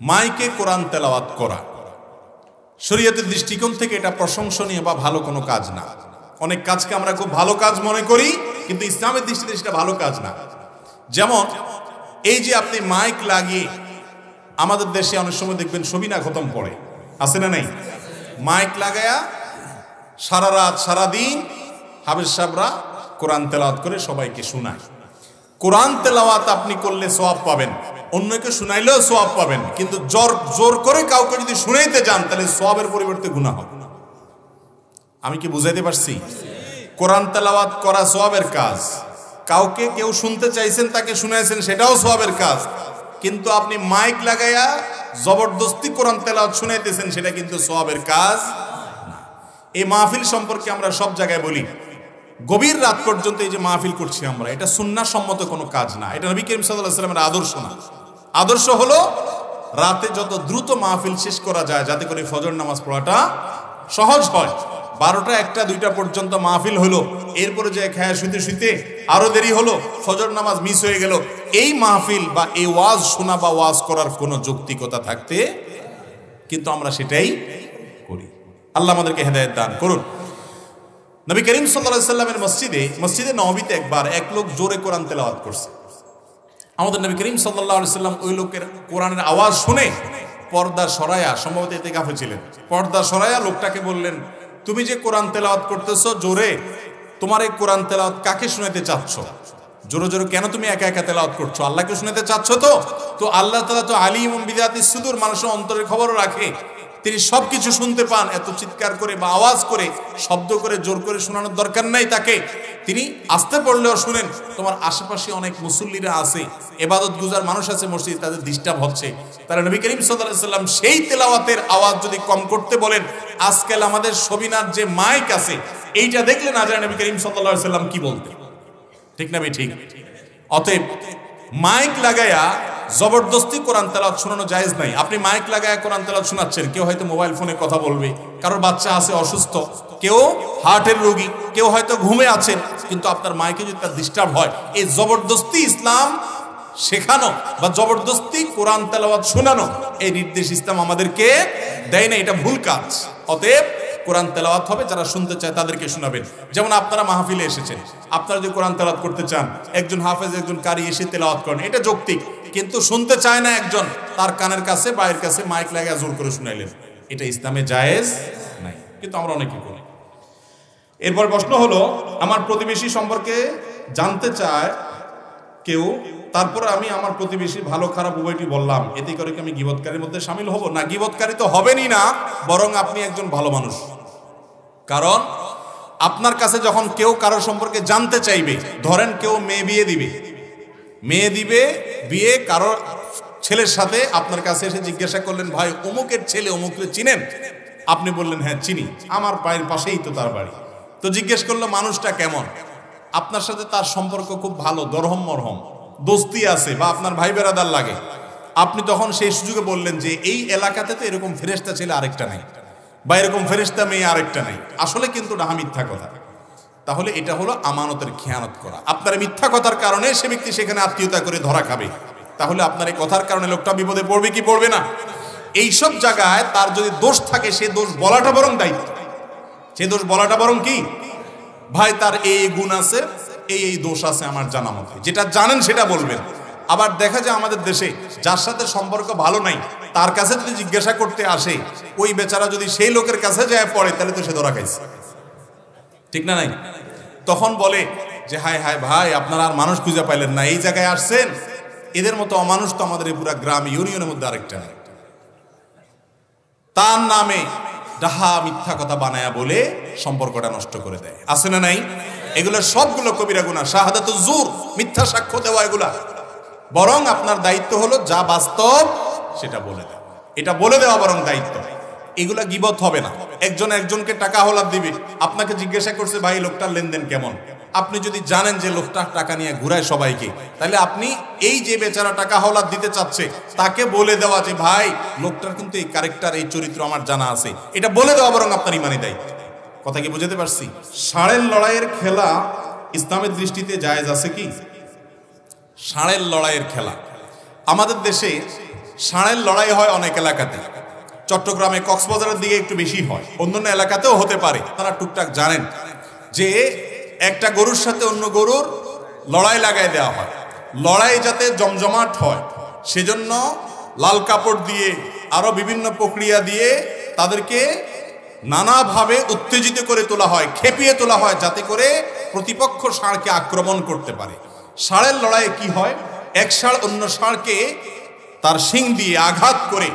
মাইকে কোরআন তেলাওয়াত করা শরীয়তের দৃষ্টিকোণ থেকে এটা প্রশংসনীয় বা ভালো কোনো কাজ না। অনেক কাজকে আমরা খুব ভালো কাজ মনে করি, কিন্তু ইসলামের দৃষ্টিতে সেটা ভালো কাজ না। যেমন এই যে আপনি মাইক লাগিয়ে, আমাদের দেশে অনেক সময় দেখবেন সবিনা খতম পড়ে, আছে না নাই? মাইক লাগায়া সারা রাত সারাদিন হাফেজ সাহেবরা কোরআন তেলাওয়াত করে সবাইকে শোনায়। কোরআন তেলাওয়াত আপনি করলে সওয়াব পাবেন, অন্যকে শুনাইলেও সওয়াব পাবেন, কিন্তু জোর করে কাউকে যদি শুনাইতে যান তাহলে সওয়াবের পরিবর্তে গুনাহ হবে। আমি কি বুঝাইতে পারছি? কোরআন তেলাওয়াত করা সওয়াবের কাজ, কাউকে কেউ শুনতে চাইছেন, তাকে শুনাইছেন, সেটাও সওয়াবের কাজ। কিন্তু আপনি মাইক লাগাইয়া জবরদস্তি কোরআন তেলাওয়াত শুনাইতেছেন, সেটা কিন্তু সওয়াবের কাজ না। এই মাহফিল সম্পর্কে আমরা সব জায়গায় বলি, গভীর রাত পর্যন্ত এই যে মাহফিল করছি আমরা, এটা সুন্নাহ সম্মত কোনো কাজ না, এটা নবী করিম সাল্লাল্লাহু আলাইহি ওয়াসাল্লামের আদর্শ না। আদর্শ হলো রাতে যত দ্রুত মাহফিল শেষ করা যায়, যাতে করে ফজর নামাজ পড়াটা সহজ হয়। 12টা 1টা 2টা পর্যন্ত মাহফিল হলো, এরপরে যে খেয়ে শুতে শুতে আরো দেরি হলো, ফজর নামাজ মিস হয়ে গেল। এই মাহফিল বা এই ওয়াজ শোনা বা ওয়াজ করার কোনো যৌক্তিকতা থাকতে, কিন্তু আমরা সেটাই করি। আল্লাহ আমাদেরকে হেদায়েত দান করুন। নবী করিম সাল্লাল্লাহু আলাইহি ওয়াসাল্লামের মসজিদে নববীতে একবার এক লোক জোরে কোরআন তেলাওয়াত করছে। আমাদের নবী করিম সাল্লাল্লাহু আলাইহি ওয়াসাল্লাম ওই লোকের কোরআনের আওয়াজ শুনে পর্দা সরায়া, সম্ভবত ইতিকাফে ছিলেন, পর্দা সরায়া লোকটাকে বললেন, তুমি যে কোরআন তেলাওয়াত করতেছো জোরে, তোমার এই কোরআন তেলাওয়াত কাকে শোনাতে চাচ্ছ? জোরে জোরে কেন তুমি একা একা তেলাওয়াত করছো? আল্লাহকে শোনাতে চাচ্ছ? তো আল্লাহ তাআলা তো আলিমুম বিযাতিস সুদূর, মানুষের অন্তরের খবরও রাখে, তিনি সবকিছু শুনতে পান। এত চিৎকার করে বা আওয়াজ করে, শব্দ করে, জোর করে শোনানোর দরকার নাই তাকে, তিনি আস্তে পড়লেও শুনেন। তোমার আশেপাশে অনেক মুসল্লিরা আছে, ইবাদত গুজার মানুষ আছে মসজিদে, তাদের ডিস্টার্ব হচ্ছে। তারা নবী করিম সাল্লাল্লাহু আলাইহি ওয়াসাল্লাম সেই তেলাওয়াতের আওয়াজ যদি কম করতে বলেন, আজকাল আমাদের সবিনার যে মাইক আছে, এইটা দেখলে না জানে নবী করিম সাল্লাল্লাহু আলাইহি ওয়াসাল্লাম কি বলতেন। ঠিক না? ঠিক। অতএব মাইক লাগায়া জবরদস্তি কোরআন তেলাওয়াত শোনানো জায়েজ নাই। আপনি মাইক লাগায়া কোরআন তেলাওয়াত শোনাচ্ছেন, কেউ হয়তো মোবাইল ফোনে কথা বলবে, কারোর বাচ্চা আছে অসুস্থ, কেউ হার্টের রোগী, কেউ হয়তো ঘুমে আছেন, কিন্তু আপনার মাইকে যদি তার ডিস্টার্ব হয়, এই জবরদস্তি ইসলাম শেখানো বা জবরদস্তি কোরআন তেলাওয়াত শোনানো, এই নির্দেশ ইসলাম আমাদেরকে দেয় না, এটা ভুল কাজ। অতএব কোরআন তেলাওয়াত হবে, যারা শুনতে চায় তাদেরকে শোনাবেন। যেমন আপনারা মাহফিলে এসেছেন, আপনারা যদি কোরআন তেলাওয়াত করতে চান, একজন হাফেজ একজন কারি এসে তেলাওয়াত করেন, এটা যৌক্তিক। কিন্তু শুনতে চায় না একজন, তার কানের কাছে বাইরের কাছে মাইক লাগিয়ে জোর করে শুনাইলেন, এটা ইসলামে জায়েজ নাই, কিন্তু আমরা অনেকে করি। এরপর প্রশ্ন হলো, আমার প্রতিবেশী সম্পর্কে জানতে চায় কেউ, তারপরে আমি আমার প্রতিবেশী ভালো খারাপ উভয়টি বললাম, এতে করে কি আমি গীবতকারীর মধ্যে শামিল হব? না, গীবতকারী তো হবেনই না, বরং আপনি একজন ভালো মানুষ। কারণ আপনার কাছে যখন কেউ কারোর সম্পর্কে জানতে চাইবে, ধরেন কেউ মেয়ে দিবে, বিয়ে কারোর ছেলের সাথে আপনার কাছে এসে জিজ্ঞাসা করলেন, ভাই অমুকের ছেলে অমুককে চিনেন? আপনি বললেন হ্যাঁ চিনি, আমার বাড়ির পাশেই তো তার বাড়ি। তো জিজ্ঞেস করলো মানুষটা কেমন? আপনার সাথে তার সম্পর্ক খুব ভালো, দরহম মরহম, দোস্তি আছে, বা আপনার ভাই বেরাদার লাগে। আপনি তখন সেই সুযোগে বললেন যে এই এলাকাতে তো এরকম ফেরেশতা ছেলে আরেকটা নেই, বা এরকম ফেরেশতা মেয়ে আরেকটা নেই। আসলে কিন্তু এটা মিথ্যা কথা। তাহলে এটা হলো আমানতের খেয়ানত করা। আপনার মিথ্যা কথার কারণে সে ব্যক্তি সেখানে আত্মীয়তা করে ধরা খাবে। তাহলে আপনার এই কথার কারণে লোকটা বিপদে পড়বে কি পড়বে না? এইসব জায়গায় তার যদি দোষ থাকে, সে দোষ বলাটা বরং দায়িত্ব, সে দোষ বলাটা বরং কি, ভাই তার এই গুণ আছে, এই দোষ আছে আমার জানা মতে, যেটা জানেন সেটা বলবেন। আবার দেখা যায় আমাদের দেশে যার সাথে সম্পর্ক ভালো নাই, তার কাছে যদি জিজ্ঞাসা করতে আসে, ওই বেচারা যদি সেই লোকের কাছে যায় পড়ে, তাহলে তো সে ধরা খাইছে। ঠিক না? নাই? তখন বলে যে হায় হায় ভাই, আপনারা আর মানুষ খুঁজে পাইলেন না, এই জায়গায় আসছেন, এদের মতো অমানুষ তো আমাদের এই পুরা গ্রাম ইউনিয়নের মধ্যে আরেকটা নেই। তার নামে ডাহা মিথ্যা কথা বানায়া বলে সম্পর্কটা নষ্ট করে দেয়। আছে না নাই? এগুলো সবগুলো কবিরা গুনাহ, শাহাদাতুজ জুর, মিথ্যা সাক্ষ্য দেওয়া, এগুলা। বরং আপনার দায়িত্ব হলো যা বাস্তব সেটা বলে দেওয়া, এটা বলে দেওয়া বরং দায়িত্ব। এগুলা গীবত হবে না। একজন একজনকে টাকা হলাদ দিবে, আপনাকে জিজ্ঞাসা করছে ভাই লোকটার লেনদেন কেমন, আপনি যদি জানেন যে লোকটা টাকা নিয়ে ঘুরায় সবাইকে, তাহলে আপনি এই যে বেচারা টাকা হলাদ দিতে চাচ্ছে তাকে বলে দেওয়া যে ভাই লোকটার কিন্তু এই ক্যারেক্টার, এই চরিত্র আমার জানা আছে, এটা বলে দেওয়া বরং আপনার ইমানি দায়িত্ব। কথা কি বুঝতে পারছি? ষাঁড়ের লড়াইয়ের খেলা ইসলামের দৃষ্টিতে জায়েজ আছে কি? ষাঁড়ের লড়াইয়ের খেলা আমাদের দেশে ষাঁড়ের লড়াই হয় অনেক এলাকাতে। চট্টগ্রামে, কক্সবাজারের দিকে একটু বেশি হয়, অন্যান্য এলাকাতেও হতে পারে। আপনারা টুকটাক জানেন যে একটা গরুর সাথে অন্য গরুর লড়াই লাগাই দেওয়া হয়। লড়াই যাতে জমজমাট হয় সেজন্য লাল কাপড় দিয়ে আরো বিভিন্ন প্রক্রিয়া দিয়ে তাদেরকে নানাভাবে উত্তেজিত করে তোলা হয়, খেপিয়ে তোলা হয়, যাতে করে প্রতিপক্ষ ষাঁড়কে আক্রমণ করতে পারে। ষাঁড়ের লড়াইয়ে কি হয়, এক ষাঁড় অন্য ষাঁড়কে তার শিং দিয়ে আঘাত করে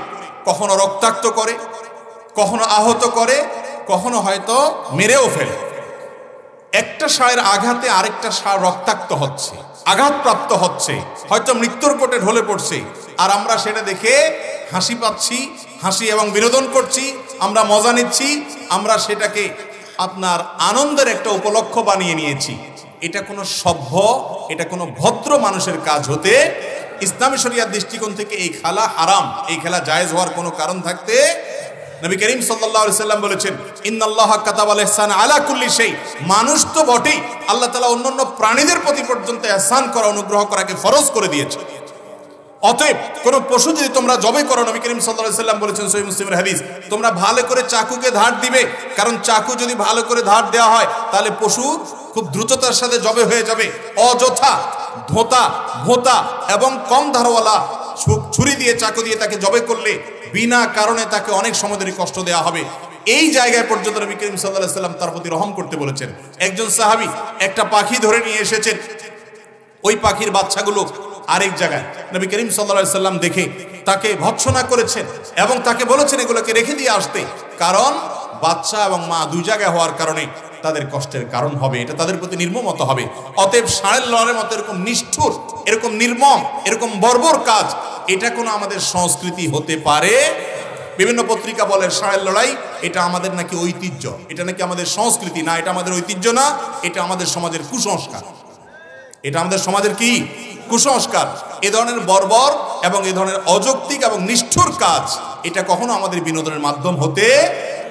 কখনো রক্তাক্ত করে, কখনো আহত করে, কখনো হয়তো মেরেও ফেলে। একটা ষাঁড়ের আঘাতে আরেকটা ষাঁড় রক্তাক্ত হচ্ছে, আঘাতপ্রাপ্ত হচ্ছে, হয়তো মৃত্যুর কোটে ঢলে পড়ছে, আর আমরা সেটা দেখে হাসি পাচ্ছি, হাসি এবং বিনোদন করছি, আমরা মজা নিচ্ছি, আমরা সেটাকে আপনার আনন্দের একটা উপলক্ষ বানিয়ে নিয়েছি। এটা কোনো সভ্য, এটা কোনো ভদ্র মানুষের কাজ হতে ইসলামী শরিয়ার দৃষ্টিকোণ থেকে এই খেলা হারাম, এই খেলা জায়েজ হওয়ার কোনো কারণ থাকতে নবী করিম সাল্লাল্লাহু আলাইহি সাল্লাম বলেছেন, ইন্নাল্লাহা কাতাবাল ইহসান আলা কুল্লি শাই। মানুষ তো বটেই, আল্লাহ তাআলা অন্যান্য প্রাণীদের প্রতি পর্যন্ত ইহসান করা, অনুগ্রহ করাকে ফরজ করে দিয়েছে। অতএব কোন পশু যদি তোমরা জবাই করো, নবী করিম সাল্লাল্লাহু আলাইহি সাল্লাম বলেছেন সহিহ মুসলিমের হাদিস, তোমরা ভালো করে চাকুকে ধার দিবে, কারণ চাকু যদি ভালো করে ধার দেওয়া হয় তাহলে পশু খুব দ্রুততার সাথে জবে হয়ে যাবে। অযথা ধোঁতা ভোঁতা এবং কম ধারওয়ালা ছুরি দিয়ে চাকু দিয়ে তাকে জবে করলে বিনা কারণে তাকে অনেক সময় ধরে কষ্ট দেওয়া হবে। এই জায়গায় পর্যন্ত নবী করিম সাল্লাল্লাহু আলাইহি সাল্লাম তার প্রতি রহম করতে বলেছেন। একজন সাহাবী একটা পাখি ধরে নিয়ে এসেছেন, ওই পাখির বাচ্চাগুলো আরেক জায়গায় নবী করিম সাল্লাল্লাহু আলাইহি সাল্লাম দেখে তাকে ভৎসনা করেছেন এবং তাকে বলেছেন এগুলোকে রেখে দিয়ে আসতে, কারণ বাচ্চা এবং মা দুই জায়গায় হওয়ার কারণে তাদের কষ্টের কারণ হবে, এটা তাদের প্রতি নির্মমতা হবে। অতএব ষাঁড়ের লড়াইয়ের মতো এরকম নিষ্ঠুর, এরকম নির্মম, এরকম বর্বর কাজ এটা কোনো আমাদের সংস্কৃতি হতে পারে? বিভিন্ন পত্রিকা বলে ষাঁড়ের লড়াই এটা আমাদের নাকি ঐতিহ্য, এটা নাকি আমাদের সংস্কৃতি। না, এটা আমাদের ঐতিহ্য না, এটা আমাদের সমাজের কুসংস্কার। এটা আমাদের সমাজের কি কুসংস্কার। এ ধরনের বর্বর এবং এ ধরনের অযৌক্তিক এবং নিষ্ঠুর কাজ এটা কখনো আমাদের বিনোদনের মাধ্যম হতে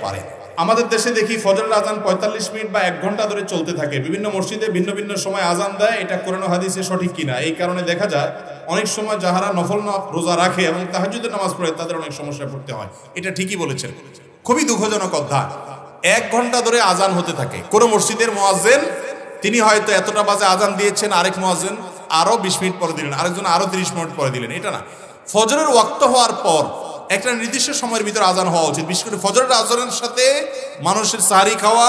পারে। আমাদের দেশে দেখি ফজরের আজান ৪৫ মিনিট বা ১ ঘন্টা ধরে চলতে থাকে। বিভিন্ন মসজিদে ভিন্ন ভিন্ন সময় আজান দেয়, এটা কোরআন ও হাদিসে সঠিক কিনা। এই কারণে দেখা যায় অনেক সময় যাহারা নফল রোজা রাখে এবং তাহাজ্জুদের নামাজ পড়ে তাদের অনেক সমস্যায় পড়তে হয়। এটা ঠিকই বলেছেন, খুবই দুঃখজনক অধ্যায়। ১ ঘন্টা ধরে আজান হতে থাকে। কোন মসজিদের মুয়াজ্জিন তিনি হয়তো এতটা বাজে আজান দিয়েছেন, আরেক মুয়াজ্জিন আরো ২০ মিনিট পরে দিলেন, আরেকজন আরো ৩০ মিনিট পরে দিলেন। এটা না, ফজরের ওয়াক্ত হওয়ার পর একটা নির্দিষ্ট সময়ের ভিতরে আজান হওয়া উচিত। বিশেষ করে ফজরের আজানের সাথে মানুষের সাহারি খাওয়া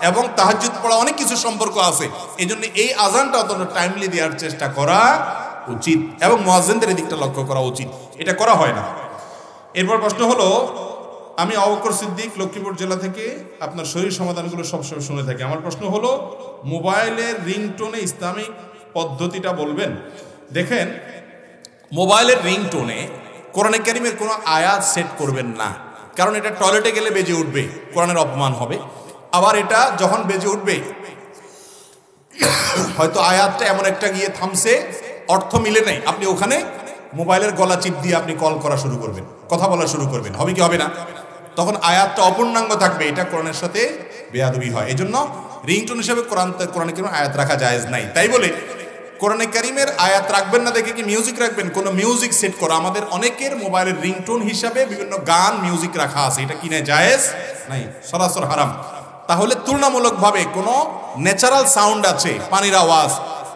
এবং তাহাজ্জুদ পড়া অনেক কিছু সম্পর্ক আছে। এই জন্য এই আজানটা অতটা টাইমলি দেওয়ার চেষ্টা করা উচিত এবং মুয়াজ্জিনদের এই দিকটা লক্ষ্য করা উচিত। এটা করা হয় না। এরপর প্রশ্ন হলো, আমি আবু বকর সিদ্দিক লক্ষ্মীপুর জেলা থেকে আপনার শরীর সমাধানগুলো সবসময় শুনে থাকি। আমার প্রশ্ন হলো, মোবাইলের রিংটোনে ইসলামিক পদ্ধতিটা বলবেন। দেখেন, মোবাইলের রিংটোনে কোরআনে কারিমের কোনো আয়াত সেট করবেন না, কারণ এটা টয়লেটে গেলে বেজে উঠবে, কোরআনের অপমান হবে। আবার এটা যখন বেজে উঠবে হয়তো আয়াতটা এমন একটা গিয়ে থামছে, অর্থ মিলে নাই, আপনি ওখানে মোবাইলের গলা চিপ দিয়ে আপনি কল করা শুরু করবেন, কথা বলা শুরু করবেন, হবে কি হবে না? তখন আয়াতটা অপূর্ণাঙ্গ থাকবে, এটা কোরআনের সাথে বেয়াদবি হয়। এই জন্য রিংটোন হিসেবে কোরআনে কারিমের আয়াত রাখা জায়েজ নাই। তাই বলে কোরআনে কারিমের আয়াত রাখবেন না দেখে কি মিউজিক রাখবেন? কোনো মিউজিক সেট করা, আমাদের অনেকের মোবাইলের রিংটোন হিসাবে বিভিন্ন গান মিউজিক রাখা আছে, এটা কিনে জায়েজ নাই, সরাসর হারাম। তাহলে তুলনামূলকভাবে কোনো ন্যাচারাল সাউন্ড আছে, পানির আওয়াজ,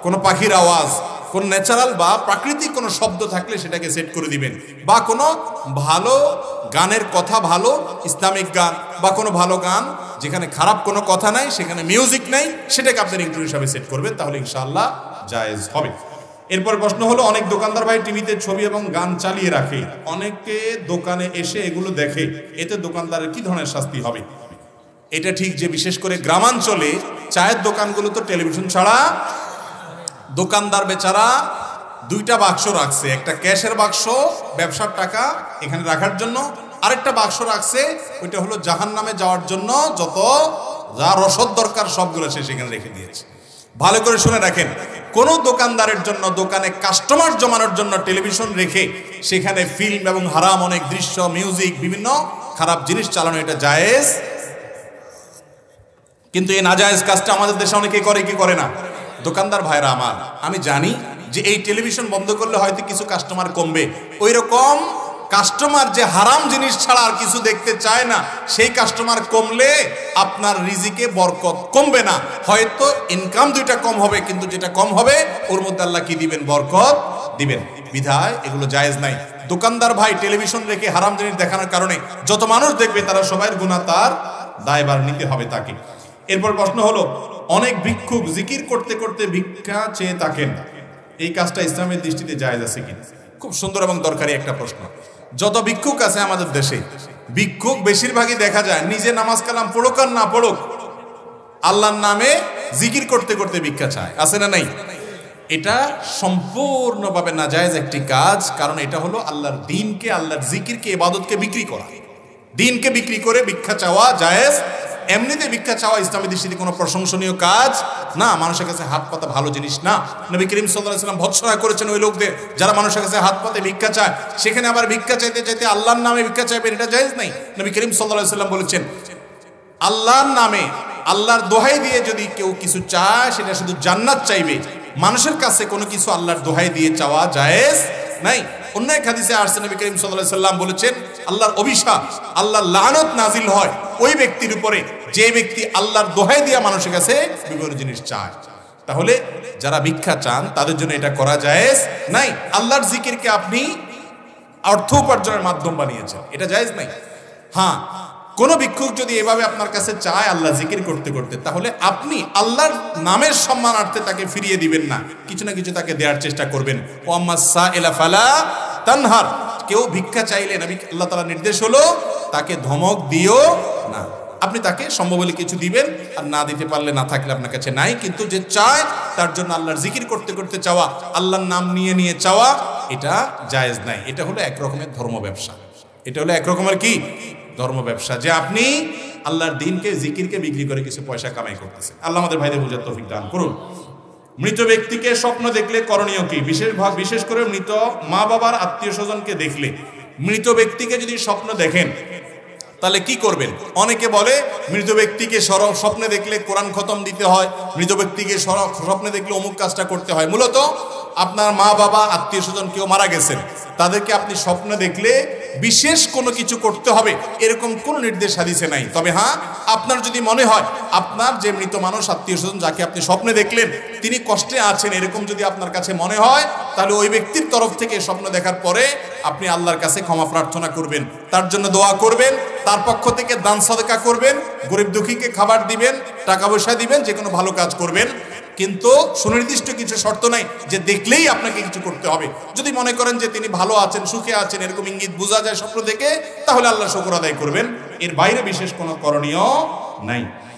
কোনো পাখির আওয়াজ, কোন ন্যাচারাল বা প্রাকৃতিক কোনো শব্দ থাকলে সেটাকে সেট করে দিবেন, বা কোনো ভালো গানের কথা, ভালো ইসলামিক গান বা কোনো ভালো গান যেখানে খারাপ কোনো কথা নাই, সেখানে মিউজিক নাই, সেটাকে আপনি রিংটোন হিসাবে সেট করবেন, তাহলে ইনশাআল্লাহ জায়েজ হবে। এরপর প্রশ্ন হলো, অনেক দোকানদার ভাই টিভিতে ছবি এবং গান চালিয়ে রাখে, অনেকে দোকানে এসে এগুলো দেখে, এতে দোকানদারের কি ধরনের শাস্তি হবে? এটা ঠিক যে বিশেষ করে গ্রামাঞ্চলে চায়ের দোকানগুলো তো টেলিভিশন ছাড়া, দোকানদার বেচারা দুইটা বাক্স রাখছে, একটা ক্যাশের বাক্স ব্যবসার টাকা এখানে রাখার জন্য, আরেকটা বাক্স রাখছে ওইটা হলো জাহান্নামে যাওয়ার জন্য, যত যা রসদ দরকার সবগুলো সে সেখানে রেখে দিয়েছে। ভালো করে শুনে রাখেন, কোন দোকানদারের জন্য দোকানে কাস্টমার জমানোর জন্য টেলিভিশন রেখে সেখানে ফিল্ম এবং হারাম অনেক দৃশ্য, মিউজিক, বিভিন্ন খারাপ জিনিস চালানো এটা জায়েজ। কিন্তু এই নাজায়েজ কাজটা আমাদের দেশে অনেকে করে, কি করে না? দোকানদার ভাইরা আমার, আমি জানি যে এই টেলিভিশন বন্ধ করলে হয়তো কিছু কাস্টমার কমবে, ওই রকম কাস্টমার যে হারাম জিনিস ছাড়া আর কিছু দেখতে চায় না, সেই কাস্টমার কমলে আপনার রিজিকে বরকত কমবে না, হয়তো ইনকাম দুইটা কম হবে, কিন্তু যেটা কম হবে ওর মধ্যে আল্লাহ কি দিবেন? বরকত দিবেন। বিধায় এগুলো জায়েজ নাই। দোকানদার ভাই টেলিভিশন রেখে হারাম জিনিস দেখানোর কারণে যত মানুষ দেখবে তারা সবাই গুনাহ, তার দায়ভার নিতে হবে তাকে। এরপর প্রশ্ন হলো, অনেক ভিক্ষুক জিকির করতে করতে ভিক্ষা চেয়ে থাকেন, এই কাজটা ইসলামের দৃষ্টিতে জায়েজ আছে কিনা? খুব সুন্দর এবং দরকারি একটা প্রশ্ন। যত ভিক্ষুক আছে আমাদের দেশে, ভিক্ষুক বেশিরভাগই দেখা যায় নিজে নামাজ কালাম পড়ুক আর না পড়ুক, আল্লাহর নামে জিকির করতে করতে ভিক্ষা চায়, আছে না নাই? এটা সম্পূর্ণভাবে নাজায়েজ একটি কাজ, কারণ এটা হলো আল্লাহর দ্বীনকে, আল্লাহর জিকিরকে, ইবাদতকে বিক্রি করা। দ্বীনকে বিক্রি করে ভিক্ষা চাওয়া জায়েজ। এমনিতে ভিক্ষা চাওয়া ইসলামী দৃষ্টিতে কোনো প্রশংসনীয় কাজ না, মানুষের কাছে হাত পাতা ভালো জিনিস না। নবী করিম সাল্লাল্লাহু আলাইহি ওয়াসাল্লাম ভৎসনা করেছেন ওই লোকদের যারা মানুষের কাছে হাত পাতে ভিক্ষা চায়, সেখানে আবার ভিক্ষা চাইতে চাইতে আল্লাহর নামে ভিক্ষা চাইবেন, এটা জায়েজ নাই। নবী করিম সাল্লাল্লাহু আলাইহি ওয়াসাল্লাম বলেছেন, আল্লাহর নামে, আল্লাহর দোহাই দিয়ে যদি কেউ কিছু চায় সেটা শুধু জান্নাত চাইবে, মানুষের কাছে কোনো কিছু আল্লাহর দোহাই দিয়ে চাওয়া জায়েজ নাই। অন্য এক হাদিসে আসছে নবী করিম সাল্লাল্লাহু আলাইহি ওয়াসাল্লাম বলেছেন, আল্লাহর অভিশাপ, আল্লাহর লানত নাজিল হয় ওই ব্যক্তির উপরে যে ব্যক্তি আল্লাহর দোহাই দিয়ে মানুষের কাছে বিভিন্ন জিনিস চায়। তাহলে যারা ভিক্ষা চান তাদের জন্য এটা করা জায়েজ নাই। আল্লাহর জিকিরকে আপনি অর্থ উপার্জনের মাধ্যম বানিয়েছেন, এটা জায়েজ নাই। হ্যাঁ, কোন ভিক্ষুক যদি এভাবে আপনার কাছে চায় আল্লাহ জিকির করতে করতে, তাহলে আপনি আল্লাহর নামের সম্মানার্থে তাকে ফিরিয়ে দিবেন না, কিছু না কিছু তাকে দেওয়ার চেষ্টা করবেন। ও আম্মা সাইলা ফালা তানহার, কেউ ভিক্ষা চাইলে নবী আল্লাহ তাআলা নির্দেশ হলো তাকে ধমক দিও না, আপনি তাকে সম্ভব হলে কিছু দিবেন, আর না দিতে পারলে না থাকলে আপনার কাছে নাই। কিন্তু যে চায় তার জন্য আল্লাহর জিকির করতে করতে চাওয়া, আল্লাহর নাম নিয়ে নিয়ে চাওয়া, এটা জায়েজ নাই। এটা হলো এক রকমের ধর্ম ব্যবসা। এটা হলো এক রকমের কি ধর্ম ব্যবসা, যে আপনি আল্লাহর দ্বীনকে, জিকিরকে বিক্রি করে কিছু পয়সা কামাই করতেছেন। আল্লাহ আমাদের ভাইদের বোঝার তৌফিক দান করুন। মৃত ব্যক্তিকে স্বপ্ন দেখলে করণীয় কি? বিশেষ করে মৃত মা বাবার আত্মীয় স্বজনকে দেখলে, মৃত ব্যক্তিকে যদি স্বপ্ন দেখেন তাহলে কি করবেন? অনেকে বলে মৃত ব্যক্তিকে স্বপ্নে দেখলে কোরআন খতম দিতে হয়, মৃত ব্যক্তিকে স্বপ্নে দেখলে অমুক কাজটা করতে হয়। মূলত আপনার মা বাবা আত্মীয় স্বজন কেউ মারা গেছেন, তাদেরকে আপনি স্বপ্নে দেখলে বিশেষ কোনো কিছু করতে হবে এরকম কোনো নির্দেশ হাদিসে নাই। তবে হ্যাঁ, আপনার যদি মনে হয় আপনার যে মৃত মানুষ আত্মীয় স্বজন যাকে আপনি স্বপ্নে দেখলেন তিনি কষ্টে আছেন, এরকম যদি আপনার কাছে মনে হয়, তাহলে ওই ব্যক্তির তরফ থেকে স্বপ্ন দেখার পরে আপনি আল্লাহর কাছে ক্ষমা প্রার্থনা করবেন, তার জন্য দোয়া করবেন, তার পক্ষ থেকে দান সাদকা করবেন, গরিব দুঃখীকে খাবার দিবেন, টাকা পয়সা দিবেন, যে কোনো ভালো কাজ করবেন। কিন্তু সুনির্দিষ্ট কিছু শর্ত নাই যে দেখলেই আপনাকে কিছু করতে হবে। যদি মনে করেন যে তিনি ভালো আছেন, সুখে আছেন, এরকম ইঙ্গিত বোঝা যায় স্বপ্ন থেকে, তাহলে আল্লাহ শুকর আদায় করবেন। এর বাইরে বিশেষ কোনো করণীয় নাই।